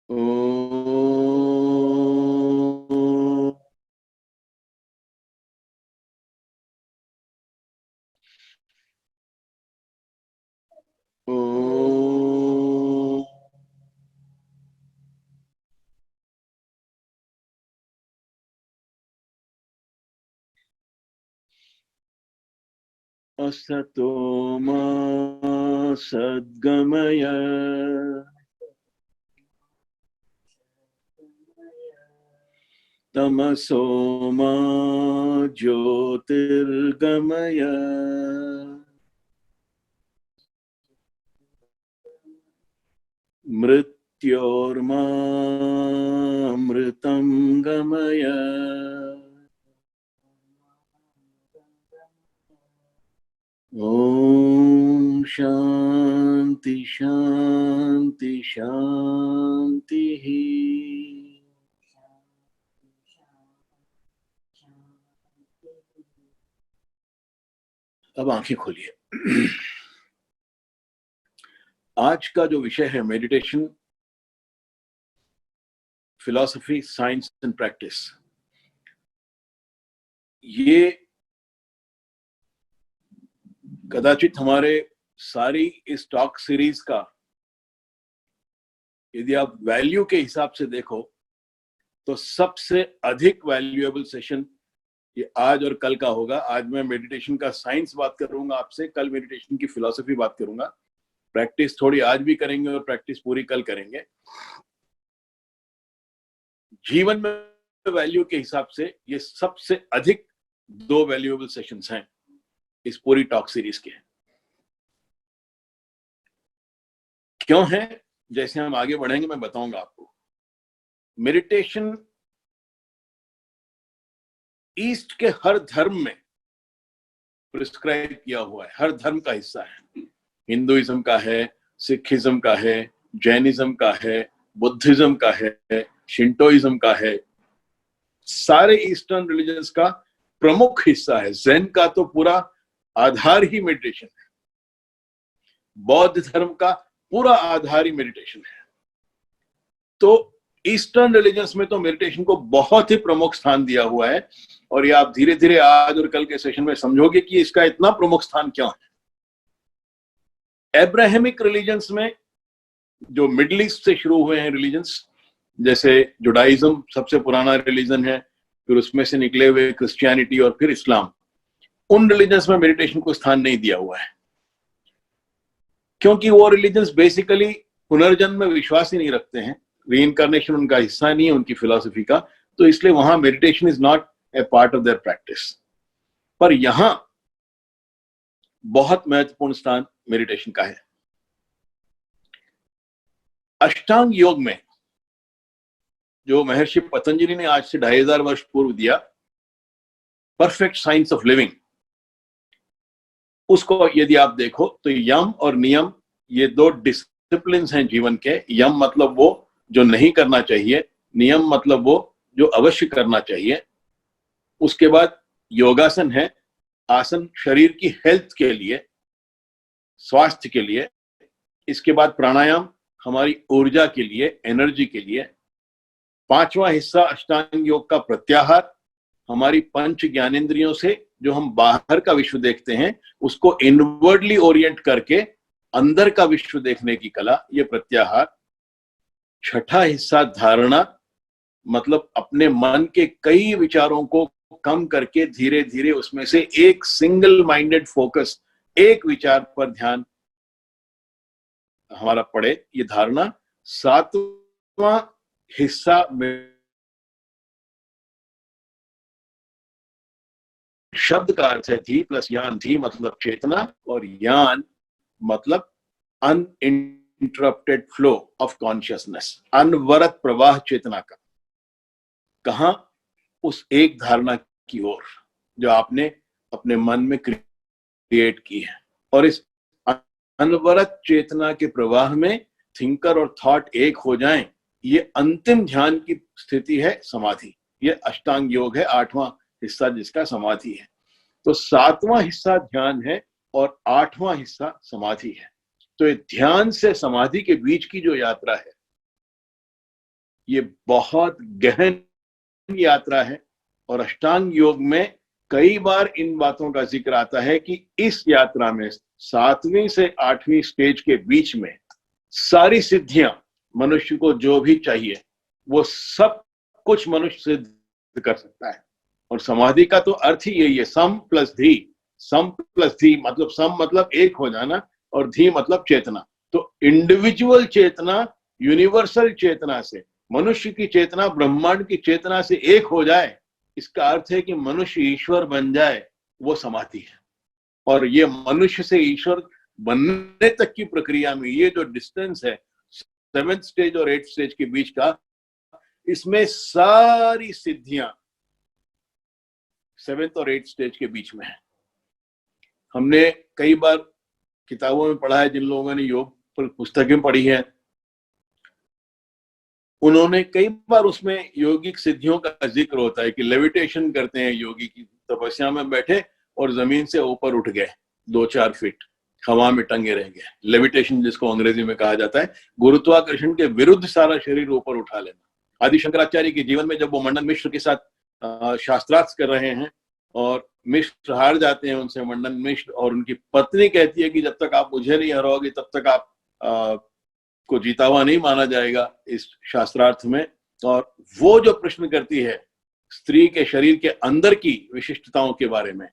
ओम ओम असतो मा सद्गमय तमसो मा ज्योतिर्गमय मृत्योर्मामृतं गमय। ओम शांति शांति शांति ही। अब आंखें खोलिए। आज का जो विषय है meditation, philosophy, science and practice, ये कदाचित हमारे सारी इस टॉक सीरीज का, यदि आप वैल्यू के हिसाब से देखो तो सबसे अधिक वैल्यूएबल सेशन ये आज और कल का होगा। आज मैं मेडिटेशन का साइंस बात करूंगा आपसे, कल मेडिटेशन की फिलॉसफी बात करूंगा। प्रैक्टिस थोड़ी आज भी करेंगे और प्रैक्टिस पूरी कल करेंगे। जीवन में वैल्यू के हिसाब से ये सबसे अधिक दो वैल्यूएबल सेशंस हैं इस पूरी टॉक सीरीज के। क्यों है, जैसे हम आगे बढ़ेंगे मैं बताऊंगा आपको। मेडिटेशन ईस्ट के हर धर्म में प्रिस्क्राइब किया हुआ है, हर धर्म का हिस्सा है। हिंदुइज्म का है, सिखिज्म का है, जैनिज्म का है, बुद्धिज्म का है, शिंटोइज्म का है। सारे ईस्टर्न रिलीजन्स का प्रमुख हिस्सा है। ज़ेन का तो पूरा आधार ही मेडिटेशन है। बौद्ध धर्म का पूरा आधार ही मेडिटेशन है। तो ईस्टर्न रिलीजन्स में तो मेडिटेशन को बहुत ही प्रमुख स्थान दिया हुआ है। और ये आप धीरे धीरे आज और कल के सेशन में समझोगे कि इसका इतना प्रमुख स्थान क्यों है। एब्राहमिक रिलीजन्स में, जो मिडिल ईस्ट से शुरू हुए हैं रिलीजन्स, जैसे जुडाइज्म सबसे पुराना रिलीजन है, फिर उसमें से निकले हुए क्रिश्चियनिटी और फिर इस्लाम, उन रिलीजन्स में मेडिटेशन को स्थान नहीं दिया हुआ है, क्योंकि वो रिलीजन्स बेसिकली पुनर्जन्म में विश्वास ही नहीं रखते हैं। रीइंकारनेशन उनका हिस्सा नहीं है उनकी फिलॉसफी का, तो इसलिए वहां meditation is not a part of their practice. पर यहां बहुत महत्वपूर्ण स्थान मेडिटेशन का है। अष्टांग योग में जो महर्षि पतंजलि ने आज से 2500 वर्ष पूर्व दिया, परफेक्ट साइंस ऑफ लिविंग, उसको यदि आप देखो तो यम और नियम ये दो डिसिप्लिन हैं जीवन के। यम मतलब वो जो नहीं करना चाहिए, नियम मतलब वो जो अवश्य करना चाहिए। उसके बाद योगासन है, आसन शरीर की हेल्थ के लिए, स्वास्थ्य के लिए। इसके बाद प्राणायाम हमारी ऊर्जा के लिए, एनर्जी के लिए। पांचवा हिस्सा अष्टांग योग का प्रत्याहार, हमारी पंच ज्ञानेंद्रियों से जो हम बाहर का विश्व देखते हैं उसको इनवर्डली ओरिएंट करके अंदर का विश्व देखने की कला, ये प्रत्याहार। छठा हिस्सा धारणा, मतलब अपने मन के कई विचारों को कम करके धीरे धीरे उसमें से एक सिंगल माइंडेड फोकस, एक विचार पर ध्यान हमारा पड़े, ये धारणा। सातवां हिस्सा में शब्द का अर्थ है धी प्लस यान। धी मतलब चेतना और यान मतलब अनइंटरप्टेड फ्लो ऑफ कॉन्शियसनेस, अनवरत प्रवाह चेतना का। कहां? उस एक धारणा की ओर जो आपने अपने मन में क्रिएट की है। और इस अनवरत चेतना के प्रवाह में थिंकर और थॉट एक हो जाएं, ये अंतिम ध्यान की स्थिति है समाधि। ये अष्टांग योग है, आठवां हिस्सा जिसका समाधि है। तो सातवां हिस्सा ध्यान है और आठवां हिस्सा समाधि है। तो ये ध्यान से समाधि के बीच की जो यात्रा है, ये बहुत गहन यात्रा है और अष्टांग योग में कई बार इन बातों का जिक्र आता है कि इस यात्रा में 7वीं से 8वीं स्टेज के बीच में सारी सिद्धियां मनुष्य को जो भी चाहिए वो सब कुछ मनुष्य सिद्ध कर सकता है। और समाधि का तो अर्थ ही यही है, सम प्लस धी। सम प्लस धी मतलब सम मतलब एक हो जाना और धी मतलब चेतना। तो इंडिविजुअल चेतना यूनिवर्सल चेतना से, मनुष्य की चेतना ब्रह्मांड की चेतना से एक हो जाए, इसका अर्थ है कि मनुष्य ईश्वर बन जाए, वो समाधि है। और ये मनुष्य से ईश्वर बनने तक की प्रक्रिया में ये जो डिस्टेंस है 7th स्टेज और 8th स्टेज के बीच का, इसमें सारी सिद्धियां 7th और 8th स्टेज के बीच में है। हमने कई बार किताबों में पढ़ा है, जिन लोगों ने योग पर पुस्तकें पढ़ी हैं उन्होंने कई बार उसमें योगिक सिद्धियों का जिक्र होता है कि लेविटेशन करते हैं, योगी की तपस्या में बैठे और जमीन से ऊपर उठ गए 2-4 फीट, हवा में टंगे रह गए। लेविटेशन जिसको अंग्रेजी में कहा जाता है, गुरुत्वाकर्षण के विरुद्ध सारा शरीर ऊपर उठा लेना। आदि शंकराचार्य के जीवन में जब वो मंडन मिश्र के साथ शास्त्रार्थ कर रहे हैं और मिश्र हार जाते हैं उनसे, मंडन मिश्र, और उनकी पत्नी कहती है कि जब तक आप मुझे नहीं हराओगे तब तक आप को जीता हुआ नहीं माना जाएगा इस शास्त्रार्थ में। और वो जो प्रश्न करती है स्त्री के शरीर के अंदर की विशिष्टताओं के बारे में,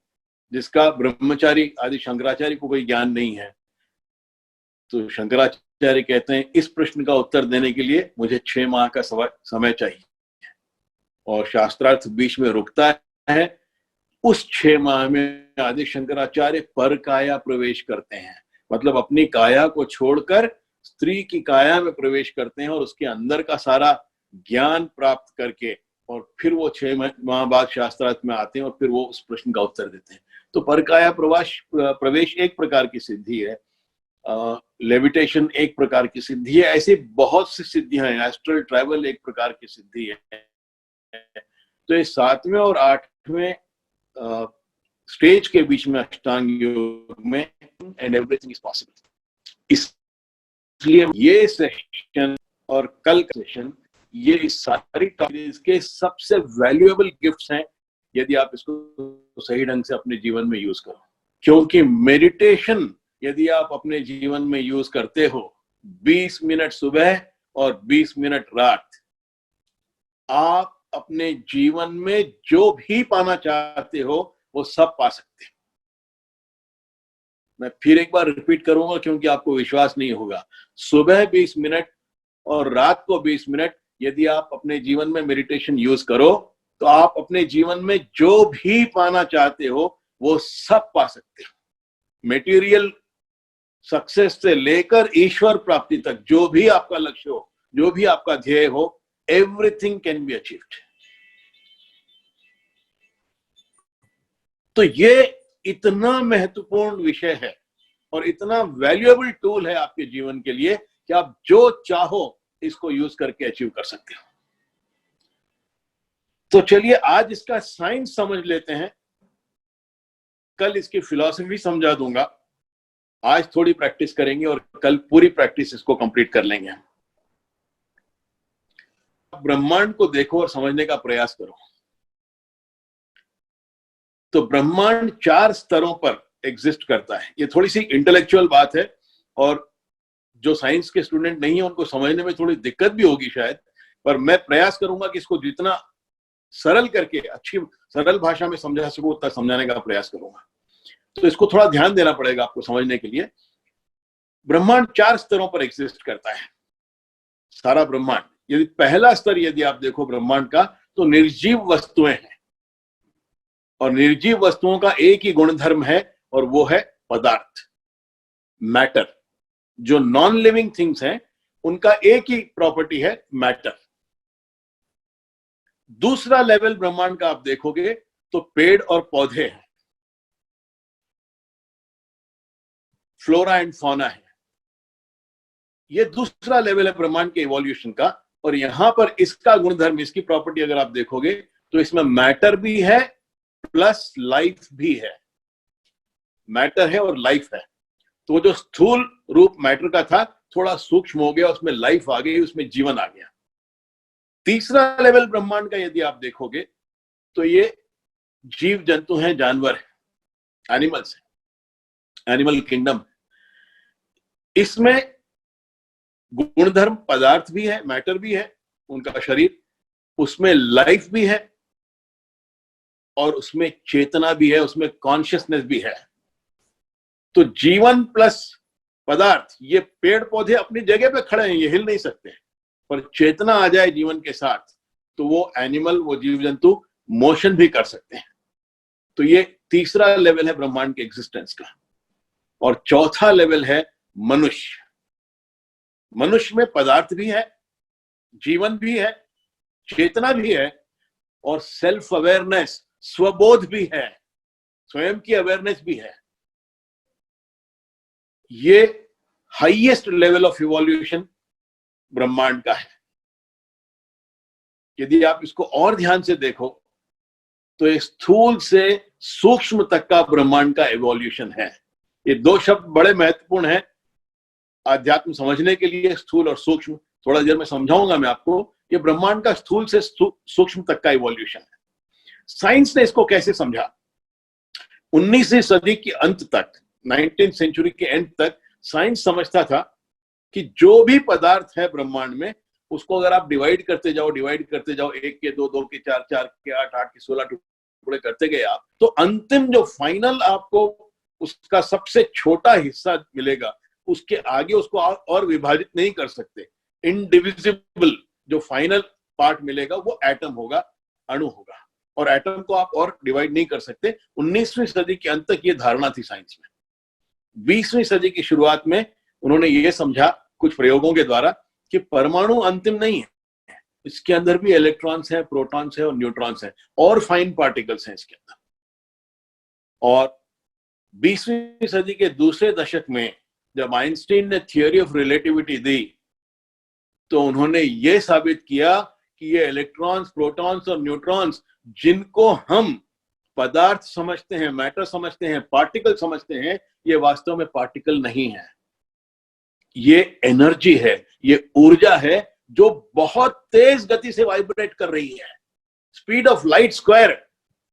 जिसका ब्रह्मचारी आदि शंकराचार्य को कोई ज्ञान नहीं है, तो शंकराचार्य कहते हैं इस प्रश्न का उत्तर देने के लिए मुझे 6 माह का समय चाहिए। और शास्त्रार्थ बीच में रुकता है। उस 6 माह में आदि शंकराचार्य पर काया प्रवेश करते हैं, मतलब अपनी काया को छोड़कर स्त्री की काया में प्रवेश करते हैं और उसके अंदर का सारा ज्ञान प्राप्त करके और फिर वो 6 माह बाद शास्त्रार्थ में आते हैं और फिर वो उस प्रश्न का उत्तर देते हैं। तो परकाया प्रवेश एक प्रकार की सिद्धि है, लेविटेशन एक प्रकार की सिद्धि है, ऐसी बहुत सी सिद्धियां हैं। एस्ट्रल ट्रैवल एक प्रकार की सिद्धि है। तो इस 7वें और 8वें स्टेज के बीच में अष्टांग योग में एंड एवरीथिंग इज पॉसिबल। इसलिए ये सेशन और कल का सेशन, ये सारी टॉपिक्स के सबसे वैल्यूएबल गिफ्ट्स हैं यदि आप इसको सही ढंग से अपने जीवन में यूज करो। क्योंकि मेडिटेशन यदि आप अपने जीवन में यूज करते हो, 20 मिनट सुबह और 20 मिनट रात, आप अपने जीवन में जो भी पाना चाहते हो वो सब पा सकते हैं। मैं फिर एक बार रिपीट करूंगा क्योंकि आपको विश्वास नहीं होगा। सुबह 20 मिनट और रात को 20 मिनट यदि आप अपने जीवन में मेडिटेशन यूज करो तो आप अपने जीवन में जो भी पाना चाहते हो वो सब पा सकते हो। मटेरियल सक्सेस से लेकर ईश्वर प्राप्ति तक जो भी आपका लक्ष्य हो, जो भी आपका ध्येय हो, एवरीथिंग कैन बी अचीव्ड। तो ये इतना महत्वपूर्ण विषय है और इतना वैल्यूएबल टूल है आपके जीवन के लिए कि आप जो चाहो इसको यूज करके अचीव कर सकते हो। तो चलिए आज इसका साइंस समझ लेते हैं, कल इसकी फिलॉसफी समझा दूंगा। आज थोड़ी प्रैक्टिस करेंगे और कल पूरी प्रैक्टिस इसको कंप्लीट कर लेंगे। ब्रह्मांड को देखो और समझने का प्रयास करो। तो ब्रह्मांड 4 स्तरों पर एग्जिस्ट करता है। ये थोड़ी सी इंटेलेक्चुअल बात है और जो साइंस के स्टूडेंट नहीं है उनको समझने में थोड़ी दिक्कत भी होगी शायद, पर मैं प्रयास करूंगा कि इसको जितना सरल करके अच्छी सरल भाषा में समझा सकूं उतना समझाने का प्रयास करूंगा। तो इसको थोड़ा ध्यान देना पड़ेगा आपको समझने के लिए। ब्रह्मांड 4 स्तरों पर एग्जिस्ट करता है, सारा ब्रह्मांड। यदि पहला स्तर यदि आप देखो ब्रह्मांड का तो निर्जीव वस्तुएं हैं, और निर्जीव वस्तुओं का एक ही गुणधर्म है और वो है पदार्थ, मैटर। जो नॉन लिविंग थिंग्स हैं उनका एक ही प्रॉपर्टी है, मैटर। दूसरा लेवल ब्रह्मांड का आप देखोगे तो पेड़ और पौधे हैं, फ्लोरा एंड फौना है। ये दूसरा लेवल है ब्रह्मांड के इवोल्यूशन का। और यहां पर इसका गुणधर्म, इसकी प्रॉपर्टी अगर आप देखोगे तो इसमें मैटर भी है प्लस लाइफ भी है। मैटर है और लाइफ है। तो जो स्थूल रूप मैटर का था थोड़ा सूक्ष्म हो गया, उसमें लाइफ आ गई, उसमें जीवन आ गया। तीसरा लेवल ब्रह्मांड का यदि आप देखोगे तो ये जीव जंतु हैं, जानवर हैं, एनिमल्स हैं, एनिमल किंगडम। इसमें गुणधर्म पदार्थ भी है, मैटर भी है, उनका शरीर, उसमें लाइफ भी है और उसमें चेतना भी है, उसमें कॉन्शियसनेस भी है। तो जीवन प्लस पदार्थ, ये पेड़ पौधे अपनी जगह पे खड़े हैं, ये हिल नहीं सकते, पर चेतना आ जाए जीवन के साथ तो वो एनिमल, वो जीव जंतु मोशन भी कर सकते हैं। तो ये तीसरा लेवल है ब्रह्मांड के एग्जिस्टेंस का। और चौथा लेवल है मनुष्य। मनुष्य में पदार्थ भी है, जीवन भी है, चेतना भी है और सेल्फ अवेयरनेस, स्वबोध भी है, स्वयं की अवेयरनेस भी है। ये हाईएस्ट लेवल ऑफ इवोल्यूशन ब्रह्मांड का है। यदि आप इसको और ध्यान से देखो तो एक स्थूल से सूक्ष्म तक का ब्रह्मांड का इवोल्यूशन है। ये दो शब्द बड़े महत्वपूर्ण हैं आध्यात्म समझने के लिए, स्थूल और सूक्ष्म। थोड़ा देर में समझाऊंगा मैं आपको। ये ब्रह्मांड का स्थूल से सूक्ष्म तक का इवोल्यूशन है। साइंस ने इसको कैसे समझा? 19वीं सदी के अंत तक, 19th सेंचुरी के एंड तक साइंस समझता था कि जो भी पदार्थ है ब्रह्मांड में, उसको अगर आप डिवाइड करते जाओ, 1 के 2, 2 के 4, 4 के 8, 8 के 16 टुकड़े करते गए आप, तो अंतिम जो फाइनल आपको उसका सबसे छोटा हिस्सा मिलेगा, उसके आगे उसको और विभाजित नहीं कर सकते। इनडिविजिबल जो फाइनल पार्ट मिलेगा वो एटम होगा, अणु होगा, और एटम को आप और डिवाइड नहीं कर सकते। 19वीं सदी के अंत तक ये धारणा थी साइंस में। 20वीं सदी की शुरुआत में उन्होंने ये समझा कुछ प्रयोगों के द्वारा कि परमाणु अंतिम नहीं है, इसके अंदर भी इलेक्ट्रॉन्स हैं, प्रोटॉन्स हैं और न्यूट्रॉन्स हैं और फाइन पार्टिकल्स हैं इसके अंदर। और 20वीं सदी के दूसरे दशक में जब आइंस्टीन ने थियोरी ऑफ रिलेटिविटी दी, तो उन्होंने ये साबित किया कि ये इलेक्ट्रॉन्स, प्रोटॉन्स और न्यूट्रॉन्स, जिनको हम पदार्थ समझते हैं, मैटर समझते हैं, पार्टिकल समझते हैं, ये वास्तव में पार्टिकल नहीं है। ये एनर्जी है, ये ऊर्जा है जो बहुत तेज गति से वाइब्रेट कर रही है। Speed of light square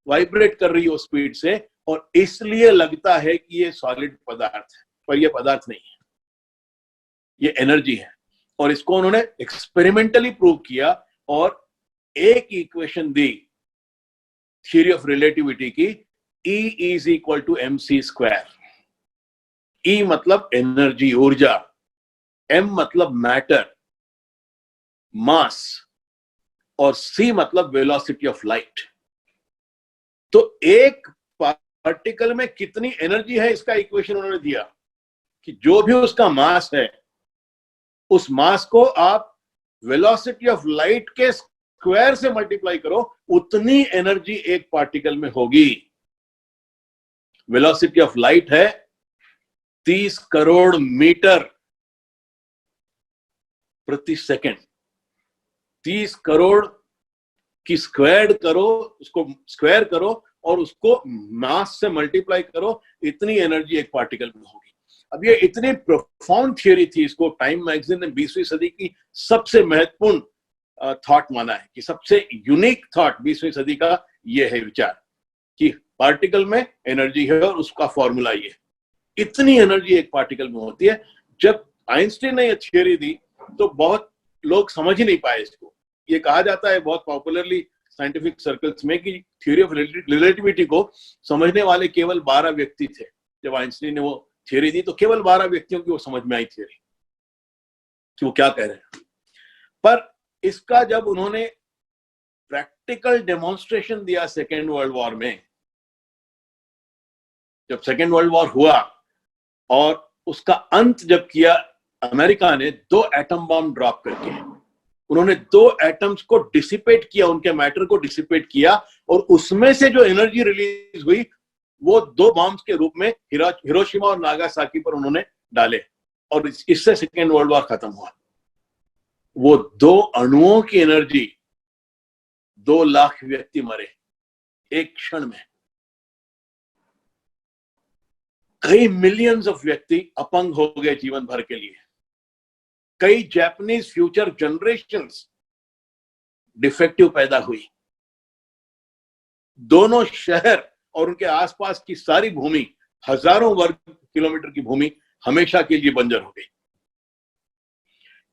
vibrate कर रही है उस स्पीड से, और इसलिए लगता है कि ये सॉलिड पदार्थ है, पर ये पदार्थ नहीं है, ये एनर्जी है। और इसको उन्होंने एक्सपेरिमेंटली प्रूव किया और एक equation the theory of relativity की, E = mc²। E मतलब एनर्जी, ऊर्जा, M मतलब मैटर, मास, और C मतलब वेलोसिटी ऑफ लाइट। तो एक पार्टिकल में कितनी एनर्जी है इसका इक्वेशन उन्होंने दिया कि जो भी उसका मास है, उस मास को आप वेलोसिटी ऑफ लाइट के स्क्वायर से मल्टीप्लाई करो, उतनी एनर्जी एक पार्टिकल में होगी। वेलोसिटी ऑफ लाइट है 30 करोड़ मीटर प्रति सेकंड। 30 करोड़ की स्क्वायर करो, उसको स्क्वायर करो और उसको मास से मल्टीप्लाई करो, इतनी एनर्जी एक पार्टिकल में होगी। अब ये इतनी प्रोफाउंड थियरी थी, इसको टाइम मैगजीन ने 20वीं सदी की सबसे महत्वपूर्ण थॉट माना है कि सबसे यूनिक थॉट 20वीं सदी का ये है विचार कि पार्टिकल में एनर्जी है और उसका फॉर्मूला ये। इतनी एनर्जी एक पार्टिकल में होती है। जब आइंस्टीन ने ये थियरी दी तो बहुत लोग समझ ही नहीं पाए इसको। ये कहा जाता है बहुत पॉपुलरली साइंटिफिक सर्कल्स में कि थ्योरी ऑफ रिलेटिविटी को समझने वाले केवल 12 व्यक्ति थे। जब आइंस्टीन ने वो थ्योरी दी तो केवल 12 व्यक्तियों की वो समझ में आई थ्योरी कि वो क्या कह रहे हैं। पर इसका जब उन्होंने प्रैक्टिकल डेमोन्स्ट्रेशन दिया सेकेंड वर्ल्ड वॉर में, जब सेकेंड वर्ल्ड वॉर हुआ और उसका अंत जब किया अमेरिका ने 2 एटम बॉम्ब ड्रॉप करके, उन्होंने 2 एटम्स को डिसिपेट किया, उनके मैटर को डिसिपेट किया, और उसमें से जो एनर्जी रिलीज हुई वो 2 बॉम्ब्स के रूप में हिरोशिमा और नागासाकी पर उन्होंने डाले, और इससे सेकेंड वर्ल्ड वॉर खत्म हुआ। वो 2 अणुओं की एनर्जी, 2 लाख व्यक्ति मरे एक क्षण में। कई मिलियंस ऑफ व्यक्ति अपंग हो गए जीवन भर के लिए। कई जापानीज फ्यूचर जनरेशंस डिफेक्टिव पैदा हुई। दोनों शहर और उनके आसपास की सारी भूमि, हजारों वर्ग किलोमीटर की भूमि हमेशा के लिए बंजर हो गई।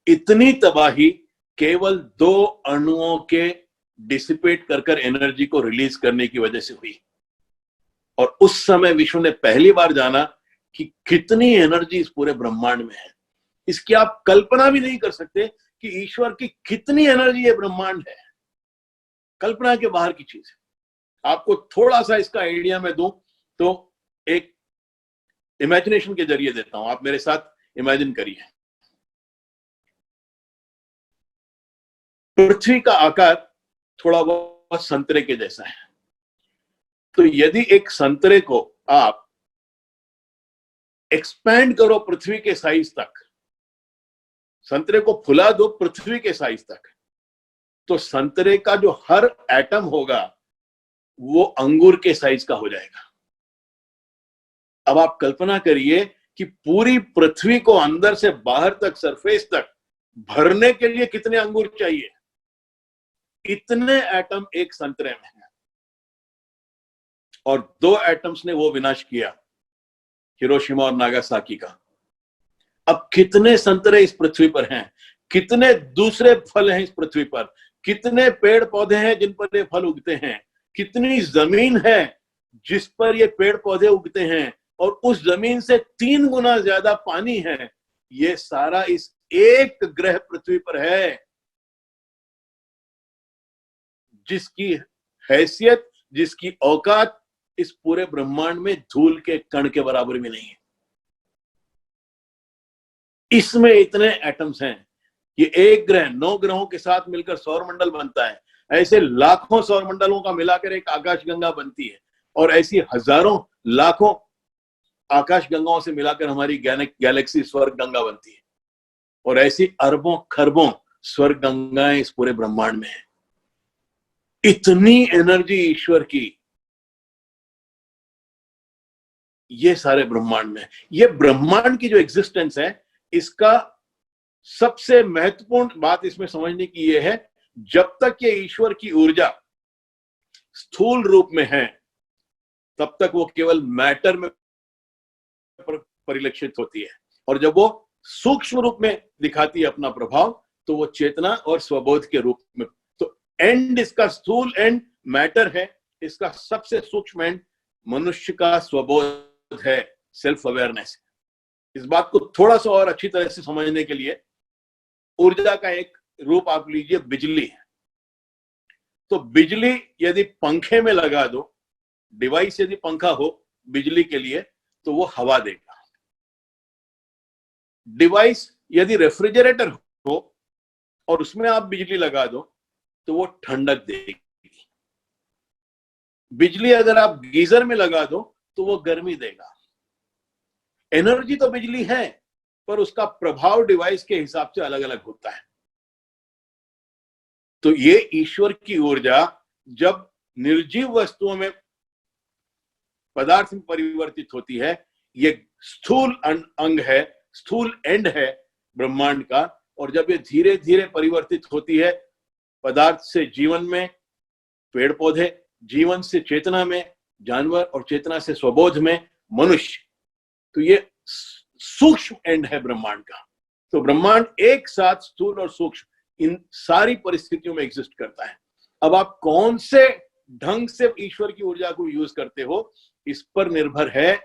इतनी तबाही केवल 2 अणुओं के डिसिपेट कर एनर्जी को रिलीज करने की वजह से हुई। और उस समय विश्व ने पहली बार जाना कि कितनी एनर्जी इस पूरे ब्रह्मांड में है। इसकी आप कल्पना भी नहीं कर सकते कि ईश्वर की कितनी एनर्जी ये ब्रह्मांड है। कल्पना के बाहर की चीज है। आपको थोड़ा सा इसका आइडिया मैं दूं तो एक इमेजिनेशन के जरिए देता हूं, आप मेरे साथ इमेजिन करिए। पृथ्वी का आकार थोड़ा बहुत संतरे के जैसा है। तो यदि एक संतरे को आप एक्सपैंड करो पृथ्वी के साइज तक, संतरे को फुला दो पृथ्वी के साइज तक, तो संतरे का जो हर एटम होगा वो अंगूर के साइज का हो जाएगा। अब आप कल्पना करिए कि पूरी पृथ्वी को अंदर से बाहर तक, सरफेस तक भरने के लिए कितने अंगूर चाहिए। इतने एटम एक संतरे में हैं। और 2 एटम्स ने वो विनाश किया, हिरोशिमा और नागासाकी का। अब कितने संतरे इस पृथ्वी पर हैं, कितने दूसरे फल हैं इस पृथ्वी पर, कितने पेड़ पौधे हैं जिन पर ये फल उगते हैं, कितनी जमीन है जिस पर ये पेड़ पौधे उगते हैं, और उस जमीन से 3 गुना ज्यादा पानी है। ये सारा इस एक ग्रह पृथ्वी पर है, जिसकी हैसियत, जिसकी औकात इस पूरे ब्रह्मांड में धूल के कण के बराबर भी नहीं है। इसमें इतने एटम्स हैं। ये एक ग्रह 9 ग्रहों के साथ मिलकर सौरमंडल बनता है। ऐसे लाखों सौरमंडलों का मिलाकर एक आकाशगंगा बनती है, और ऐसी हजारों लाखों आकाशगंगाओं से मिलाकर हमारी गैलेक्सी स्वर्ग गंगा बनती है। और ऐसी अरबों खरबों स्वर्ग गंगाएं इस पूरे ब्रह्मांड में है। इतनी एनर्जी ईश्वर की ये सारे ब्रह्मांड में है। ये ब्रह्मांड की जो एग्जिस्टेंस है, इसका सबसे महत्वपूर्ण बात इसमें समझने की यह है, जब तक ये ईश्वर की ऊर्जा स्थूल रूप में है तब तक वो केवल मैटर में परिलक्षित होती है, और जब वो सूक्ष्म रूप में दिखाती है अपना प्रभाव, तो वो चेतना और स्वबोध के रूप में। तो एंड, इसका स्थूल एंड मैटर है, इसका सबसे सूक्ष्म एंड मनुष्य का स्वबोध है, सेल्फ अवेयरनेस। इस बात को थोड़ा सा और अच्छी तरह से समझने के लिए ऊर्जा का एक रूप आप लीजिए, बिजली है। तो बिजली यदि पंखे में लगा दो, डिवाइस यदि पंखा हो बिजली के लिए, तो वो हवा देगा। डिवाइस यदि रेफ्रिजरेटर हो और उसमें आप बिजली लगा दो, तो वो ठंडक देगी। बिजली अगर आप गीजर में लगा दो तो वो गर्मी देगा। एनर्जी तो बिजली है, पर उसका प्रभाव डिवाइस के हिसाब से अलग अलग होता है। तो ये ईश्वर की ऊर्जा जब निर्जीव वस्तुओं में, पदार्थ में परिवर्तित होती है, ये स्थूल अंग है, स्थूल एंड है ब्रह्मांड का। और जब ये धीरे धीरे परिवर्तित होती है पदार्थ से जीवन में, पेड़ पौधे, जीवन से चेतना में जानवर, और चेतना से स्वबोध में मनुष्य, तो ये सूक्ष्म एंड है ब्रह्मांड का। तो ब्रह्मांड एक साथ स्थूल और सूक्ष्म इन सारी परिस्थितियों में एग्जिस्ट करता है। अब आप कौन से ढंग से ईश्वर की ऊर्जा को यूज करते हो, इस पर निर्भर है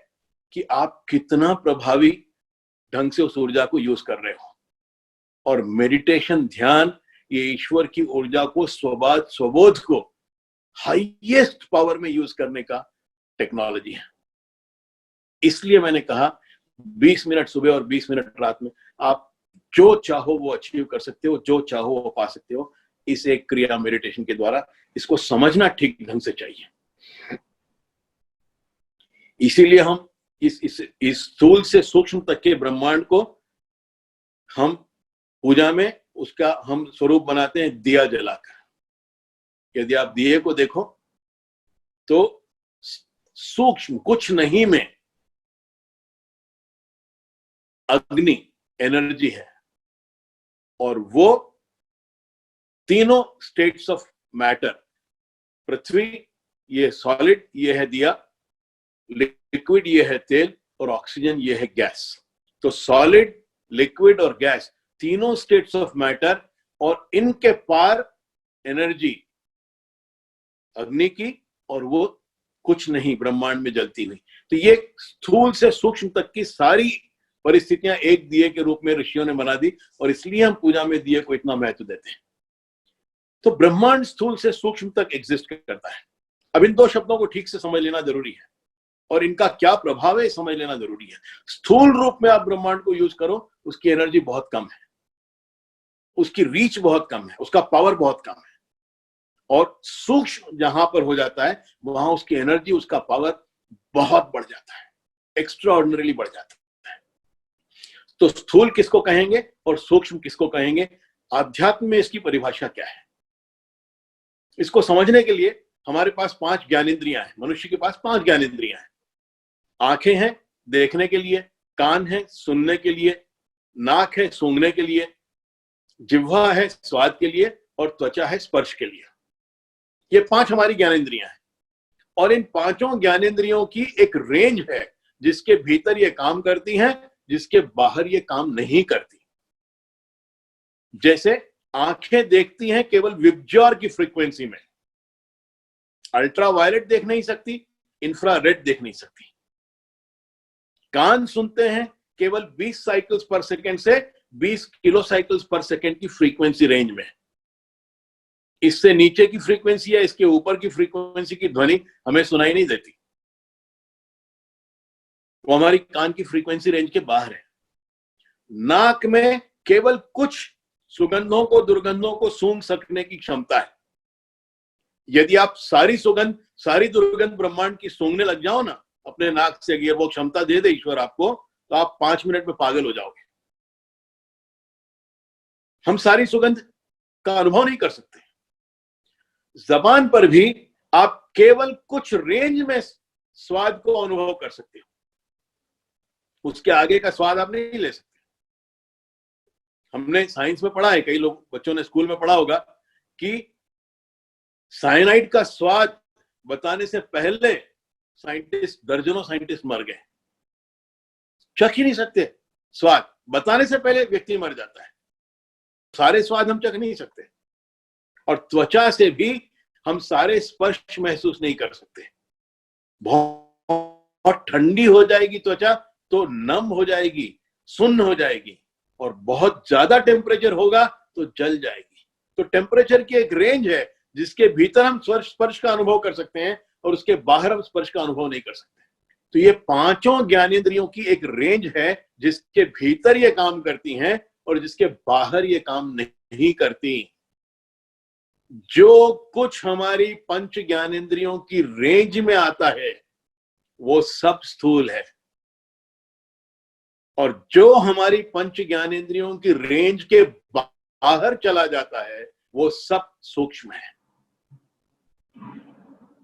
कि आप कितना प्रभावी ढंग से उस ऊर्जा को यूज कर रहे हो। और मेडिटेशन, ध्यान, ये ईश्वर की ऊर्जा को, स्वबोध को हाईएस्ट पावर में यूज करने का टेक्नोलॉजी है। इसलिए मैंने कहा 20 मिनट सुबह और 20 मिनट रात में आप जो चाहो वो अचीव कर सकते हो, जो चाहो वो पा सकते हो, इस एक क्रिया मेडिटेशन के द्वारा। इसको समझना ठीक ढंग से चाहिए। इसीलिए हम इस स्थूल से सूक्ष्म तक के ब्रह्मांड को हम पूजा में उसका हम स्वरूप बनाते हैं दिया जलाकर। यदि आप दिए को देखो तो सूक्ष्म कुछ नहीं में अग्नि एनर्जी है, और वो तीनों स्टेट्स ऑफ मैटर, पृथ्वी ये सॉलिड, ये है दिया, लिक्विड ये है तेल, और ऑक्सीजन ये है गैस। तो सॉलिड, लिक्विड और गैस तीनों स्टेट्स ऑफ मैटर, और इनके पार एनर्जी अग्नि की, और वो कुछ नहीं ब्रह्मांड में जलती हुई। तो ये स्थूल से सूक्ष्म तक की सारी परिस्थितियां एक दिए के रूप में ऋषियों ने बना दी, और इसलिए हम पूजा में दिए को इतना महत्व देते हैं। तो ब्रह्मांड स्थूल से सूक्ष्म तक एग्जिस्ट करता है। अब इन दो शब्दों को ठीक से समझ लेना जरूरी है, और इनका क्या प्रभाव है समझ लेना जरूरी है। स्थूल रूप में आप ब्रह्मांड को यूज करो, उसकी एनर्जी बहुत कम है, उसकी रीच बहुत कम है, उसका पावर बहुत कम है। और सूक्ष्म जहां पर हो जाता है वहां उसकी एनर्जी, उसका पावर बहुत बढ़ जाता है, एक्स्ट्राऑर्डिनरीली बढ़ जाता है। तो स्थूल किसको कहेंगे और सूक्ष्म किसको कहेंगे, आध्यात्म में इसकी परिभाषा क्या है? इसको समझने के लिए हमारे पास 5 ज्ञानेंद्रियां हैं। मनुष्य के पास 5 ज्ञानेंद्रियां हैं। आंखें हैं देखने के लिए, कान है सुनने के लिए, नाक है सूंघने के लिए, जिह्वा है स्वाद के लिए, और त्वचा है स्पर्श के लिए। ये 5 हमारी ज्ञानेंद्रियां हैं, और इन 5 ज्ञानेंद्रियों की एक रेंज है जिसके भीतर ये काम करती हैं, जिसके बाहर ये काम नहीं करती। जैसे आंखें देखती हैं केवल विबज्योर की फ्रीक्वेंसी में, अल्ट्रावायलेट देख नहीं सकती, इंफ्रारेड देख नहीं सकती। कान सुनते हैं केवल 20 साइकिल्स पर सेकेंड से 20 किलो साइकिल्स पर सेकेंड की फ्रीक्वेंसी रेंज में। इससे नीचे की फ्रीक्वेंसी या इसके ऊपर की फ्रीक्वेंसी की ध्वनि हमें सुनाई नहीं देती, वो हमारी कान की फ्रीक्वेंसी रेंज के बाहर है। नाक में केवल कुछ सुगंधों को, दुर्गंधों को सूंघ सकने की क्षमता है। यदि आप सारी सुगंध, सारी दुर्गंध ब्रह्मांड की सूंघने लग जाओ ना अपने नाक से, अगर वो क्षमता दे दे ईश्वर आपको, तो आप 5 मिनट में पागल हो जाओगे। हम सारी सुगंध का अनुभव नहीं कर सकते। जबान पर भी आप केवल कुछ रेंज में स्वाद को अनुभव कर सकते हो, उसके आगे का स्वाद आप नहीं ले सकते। हमने साइंस में पढ़ा है, कई लोग बच्चों ने स्कूल में पढ़ा होगा कि साइनाइड का स्वाद बताने से पहले दर्जनों साइंटिस्ट मर गए। चख ही नहीं सकते, स्वाद बताने से पहले व्यक्ति मर जाता है। सारे स्वाद हम चख नहीं सकते, और त्वचा से भी हम सारे स्पर्श महसूस नहीं कर सकते। बहुत ठंडी हो जाएगी त्वचा तो नम हो जाएगी, सुन्न हो जाएगी, और बहुत ज्यादा टेम्परेचर होगा तो जल जाएगी। तो टेम्परेचर की एक रेंज है जिसके भीतर हम स्पर्श का अनुभव कर सकते हैं, और उसके बाहर हम स्पर्श का अनुभव नहीं कर सकते। तो ये 5 ज्ञानेंद्रियों की एक रेंज है जिसके भीतर ये काम करती हैं और जिसके बाहर ये काम नहीं करती। जो कुछ हमारी 5 ज्ञानेंद्रियों की रेंज में आता है वो सब स्थूल है, और जो हमारी 5 ज्ञानेंद्रियों की रेंज के बाहर चला जाता है वो सब सूक्ष्म है।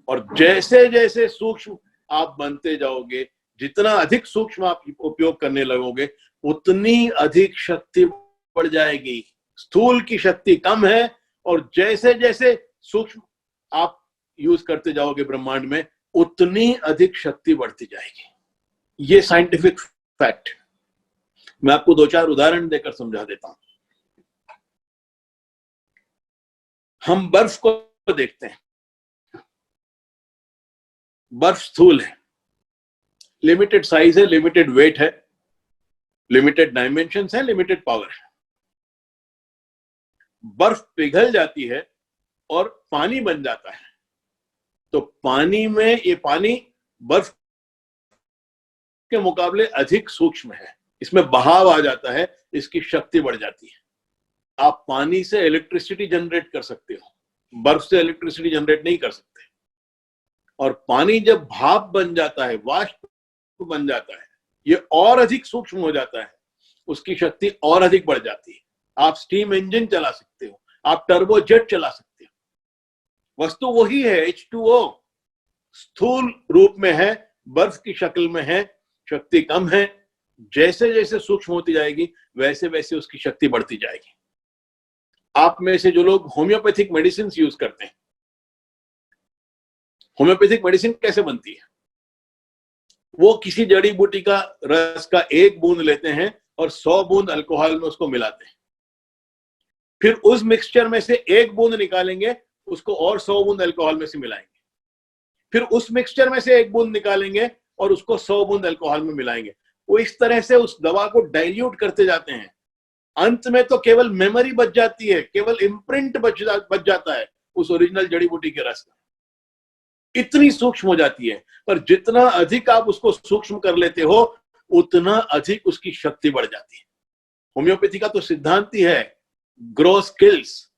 और जैसे जैसे सूक्ष्म आप बनते जाओगे, जितना अधिक सूक्ष्म आप उपयोग करने लगोगे, उतनी अधिक शक्ति बढ़ जाएगी। स्थूल की शक्ति कम है, और जैसे जैसे सूक्ष्म आप यूज करते जाओगे ब्रह्मांड में, उतनी अधिक शक्ति बढ़ती जाएगी। ये साइंटिफिक फैक्ट। मैं आपको 2-4 उदाहरण देकर समझा देता हूं। हम बर्फ को देखते हैं, बर्फ स्थूल है, लिमिटेड साइज है, लिमिटेड वेट है, लिमिटेड डायमेंशंस है, लिमिटेड पावर है। बर्फ पिघल जाती है और पानी बन जाता है, तो पानी में ये पानी बर्फ के मुकाबले अधिक सूक्ष्म है, इसमें बहाव आ जाता है, इसकी शक्ति बढ़ जाती है। आप पानी से इलेक्ट्रिसिटी जनरेट कर सकते हो, बर्फ से इलेक्ट्रिसिटी जनरेट नहीं कर सकते। और पानी जब भाप बन जाता है, वाष्प बन जाता है, ये और अधिक सूक्ष्म हो जाता है, उसकी शक्ति और अधिक बढ़ जाती है। आप स्टीम इंजन चला सकते हो, आप टर्बो जेट चला सकते हो। वस्तु वही है, H2O स्थूल रूप में है, बर्फ की शक्ल में है, शक्ति कम है। जैसे जैसे सूक्ष्म होती जाएगी वैसे वैसे उसकी शक्ति बढ़ती जाएगी। आप में से जो लोग होम्योपैथिक मेडिसिन यूज करते हैं, होम्योपैथिक मेडिसिन कैसे बनती है? वो किसी जड़ी बूटी का रस का एक बूंद लेते हैं और 100 बूंद अल्कोहल में उसको मिलाते हैं, फिर उस मिक्सचर में से एक बूंद निकालेंगे, उसको और 100 बूंद अल्कोहल में से मिलाएंगे, फिर उस मिक्सचर में से एक बूंद निकालेंगे और उसको 100 बूंद अल्कोहल में मिलाएंगे। वो इस तरह से उस दवा को डाइल्यूट करते जाते हैं। अंत में तो केवल मेमोरी बच जाती है, केवल इम्प्रिंट बच जाता है उस ओरिजिनल जड़ी बूटी के रस का। इतनी सूक्ष्म हो जाती है, पर जितना अधिक आप उसको सूक्ष्म कर लेते हो उतना अधिक उसकी शक्ति बढ़ जाती है। होम्योपैथी का तो सिद्धांत ही है, gross kills,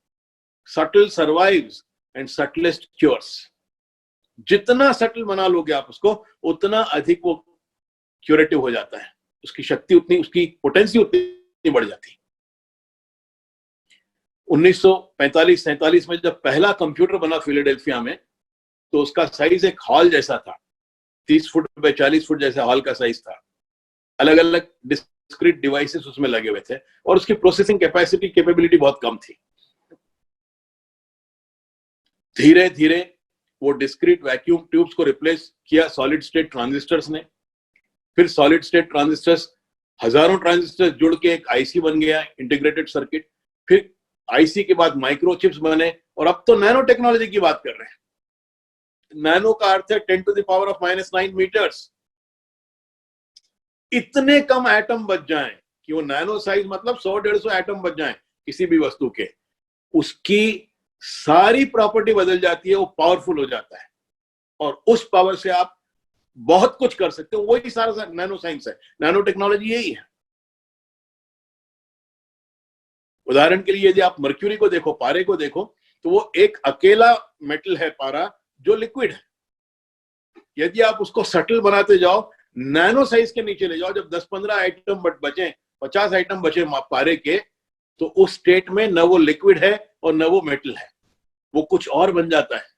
subtle survives and subtlest cures. जितना सटल बना लोगे आप उसको, उतना अधिक वो क्यूरेटिव हो जाता है, उसकी शक्ति उतनी, उसकी पोटेंसी उतनी बढ़ जाती है। 1945-47 में जब पहला कंप्यूटर बना फिलाडेल्फिया में, तो उसका साइज एक हॉल जैसा था, 30 फुट बाय 40 फुट जैसा हॉल का साइज था। अलग अलग डिस्क्रीट डिवाइसेस उसमें लगे हुए थे और उसकी प्रोसेसिंग कैपेबिलिटी बहुत कम थी। धीरे धीरे वो डिस्क्रीट वैक्यूम ट्यूब्स को रिप्लेस किया सॉलिड स्टेट ट्रांजिस्टर्स ने। फिर सॉलिड स्टेट ट्रांजिस्टर्स, हजारों ट्रांजिस्टर्स जुड़ के एक आईसी बन गया, इंटीग्रेटेड सर्किट। फिर आईसी के बाद माइक्रोचिप्स बने और अब तो नैनो टेक्नोलॉजी की बात कर रहे हैं। नैनो का अर्थ है 10⁻⁻⁹ मीटर्स। इतने कम एटम बच जाएं कि वो नैनो साइज मतलब 100-150 एटम बच जाएं किसी भी वस्तु के, उसकी सारी प्रॉपर्टी बदल जाती है, वो पावरफुल हो जाता है और उस पावर से आप बहुत कुछ कर सकते हो। वही सारा नैनो साइंस है, नैनो टेक्नोलॉजी यही है। उदाहरण के लिए यदि आप मर्क्यूरी को देखो, पारे को देखो, तो वो एक अकेला मेटल है पारा जो लिक्विड है। यदि आप उसको सटल बनाते जाओ, नैनो साइज के नीचे ले जाओ, जब 10-15 आइटम बचे, 50 आइटम बचे पारे के, तो उस स्टेट में न वो लिक्विड है और न वो मेटल है, वो कुछ और बन जाता है।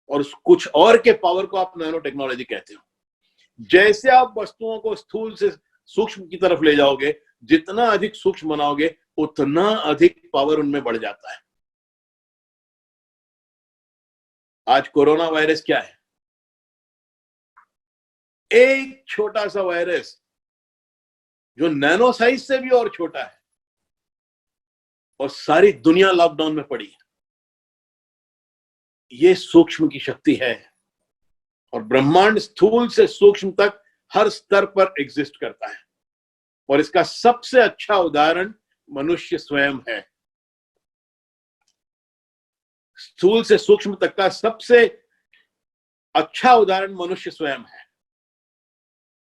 और उस कुछ और के पावर को आप नैनो टेक्नोलॉजी कहते हो। जैसे आप वस्तुओं को स्थूल से सूक्ष्म की तरफ ले जाओगे, जितना अधिक सूक्ष्म बनाओगे उतना अधिक पावर उनमें बढ़ जाता है। आज कोरोना वायरस क्या है? एक छोटा सा वायरस जो नैनो साइज से भी और छोटा है, और सारी दुनिया लॉकडाउन में पड़ी है। ये सूक्ष्म की शक्ति है, और ब्रह्मांड स्थूल से सूक्ष्म तक हर स्तर पर एग्जिस्ट करता है, और इसका सबसे अच्छा उदाहरण मनुष्य स्वयं है। स्थूल से सूक्ष्म तक का सबसे अच्छा उदाहरण मनुष्य स्वयं है।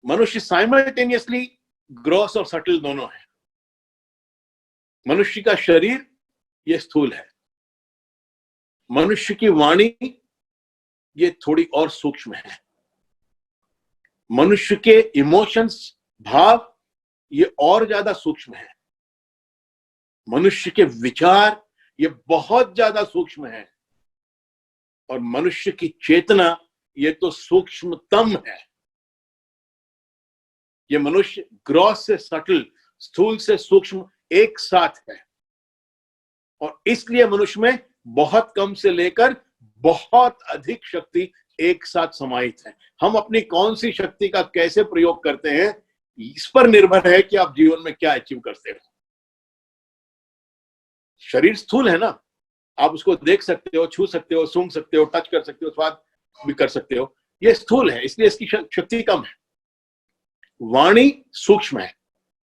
मनुष्य साइमल्टेनियसली ग्रॉस और सटल दोनों है। मनुष्य का शरीर ये स्थूल है, मनुष्य की वाणी ये थोड़ी और सूक्ष्म है, मनुष्य के इमोशंस, भाव ये और ज्यादा सूक्ष्म है, मनुष्य के विचार ये बहुत ज्यादा सूक्ष्म है, और मनुष्य की चेतना ये तो सूक्ष्मतम है। ये मनुष्य ग्रॉस से सटल, स्थूल से सूक्ष्म एक साथ है, और इसलिए मनुष्य में बहुत कम से लेकर बहुत अधिक शक्ति एक साथ समाहित है। हम अपनी कौन सी शक्ति का कैसे प्रयोग करते हैं, इस पर निर्भर है कि आप जीवन में क्या अचीव करते हो। शरीर स्थूल है ना, आप उसको देख सकते हो, छू सकते हो, सूंघ सकते हो, टच कर सकते हो, स्वाद भी कर सकते हो। ये स्थूल है, इसलिए इसकी शक्ति कम है। वाणी सूक्ष्म है,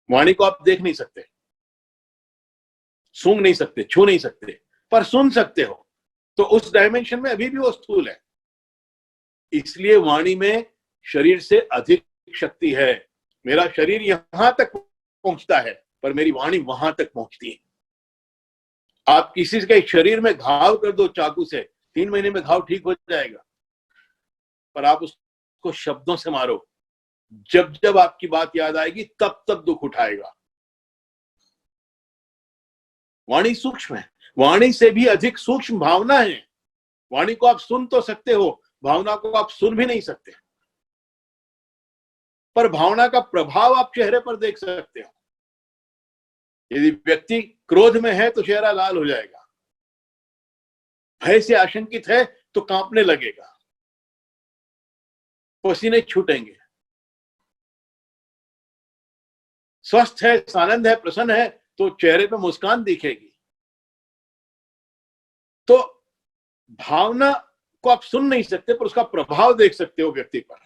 वाणी को आप देख नहीं सकते, सूंघ नहीं सकते, छू नहीं सकते, पर सुन सकते हो, तो उस डायमेंशन में अभी भी वो स्थूल है। इसलिए वाणी में शरीर से अधिक शक्ति है। मेरा शरीर यहां तक पहुंचता है, पर मेरी वाणी वहां तक पहुंचती है। आप किसी के शरीर में घाव कर दो चाकू से, 3 महीने में घाव ठीक हो जाएगा, पर आप उसको शब्दों से मारो, जब जब आपकी बात याद आएगी तब तब दुख उठाएगा। वाणी सूक्ष्म है, वाणी से भी अधिक सूक्ष्म भावना है। वाणी को आप सुन तो सकते हो, भावना को आप सुन भी नहीं सकते, पर भावना का प्रभाव आप चेहरे पर देख सकते हो। यदि व्यक्ति क्रोध में है तो चेहरा लाल हो जाएगा, भय से आशंकित है तो कांपने लगेगा, पसीने छूटेंगे, स्वस्थ है, आनंद है, प्रसन्न है तो चेहरे पे मुस्कान दिखेगी। तो भावना को आप सुन नहीं सकते पर उसका प्रभाव देख सकते हो व्यक्ति पर।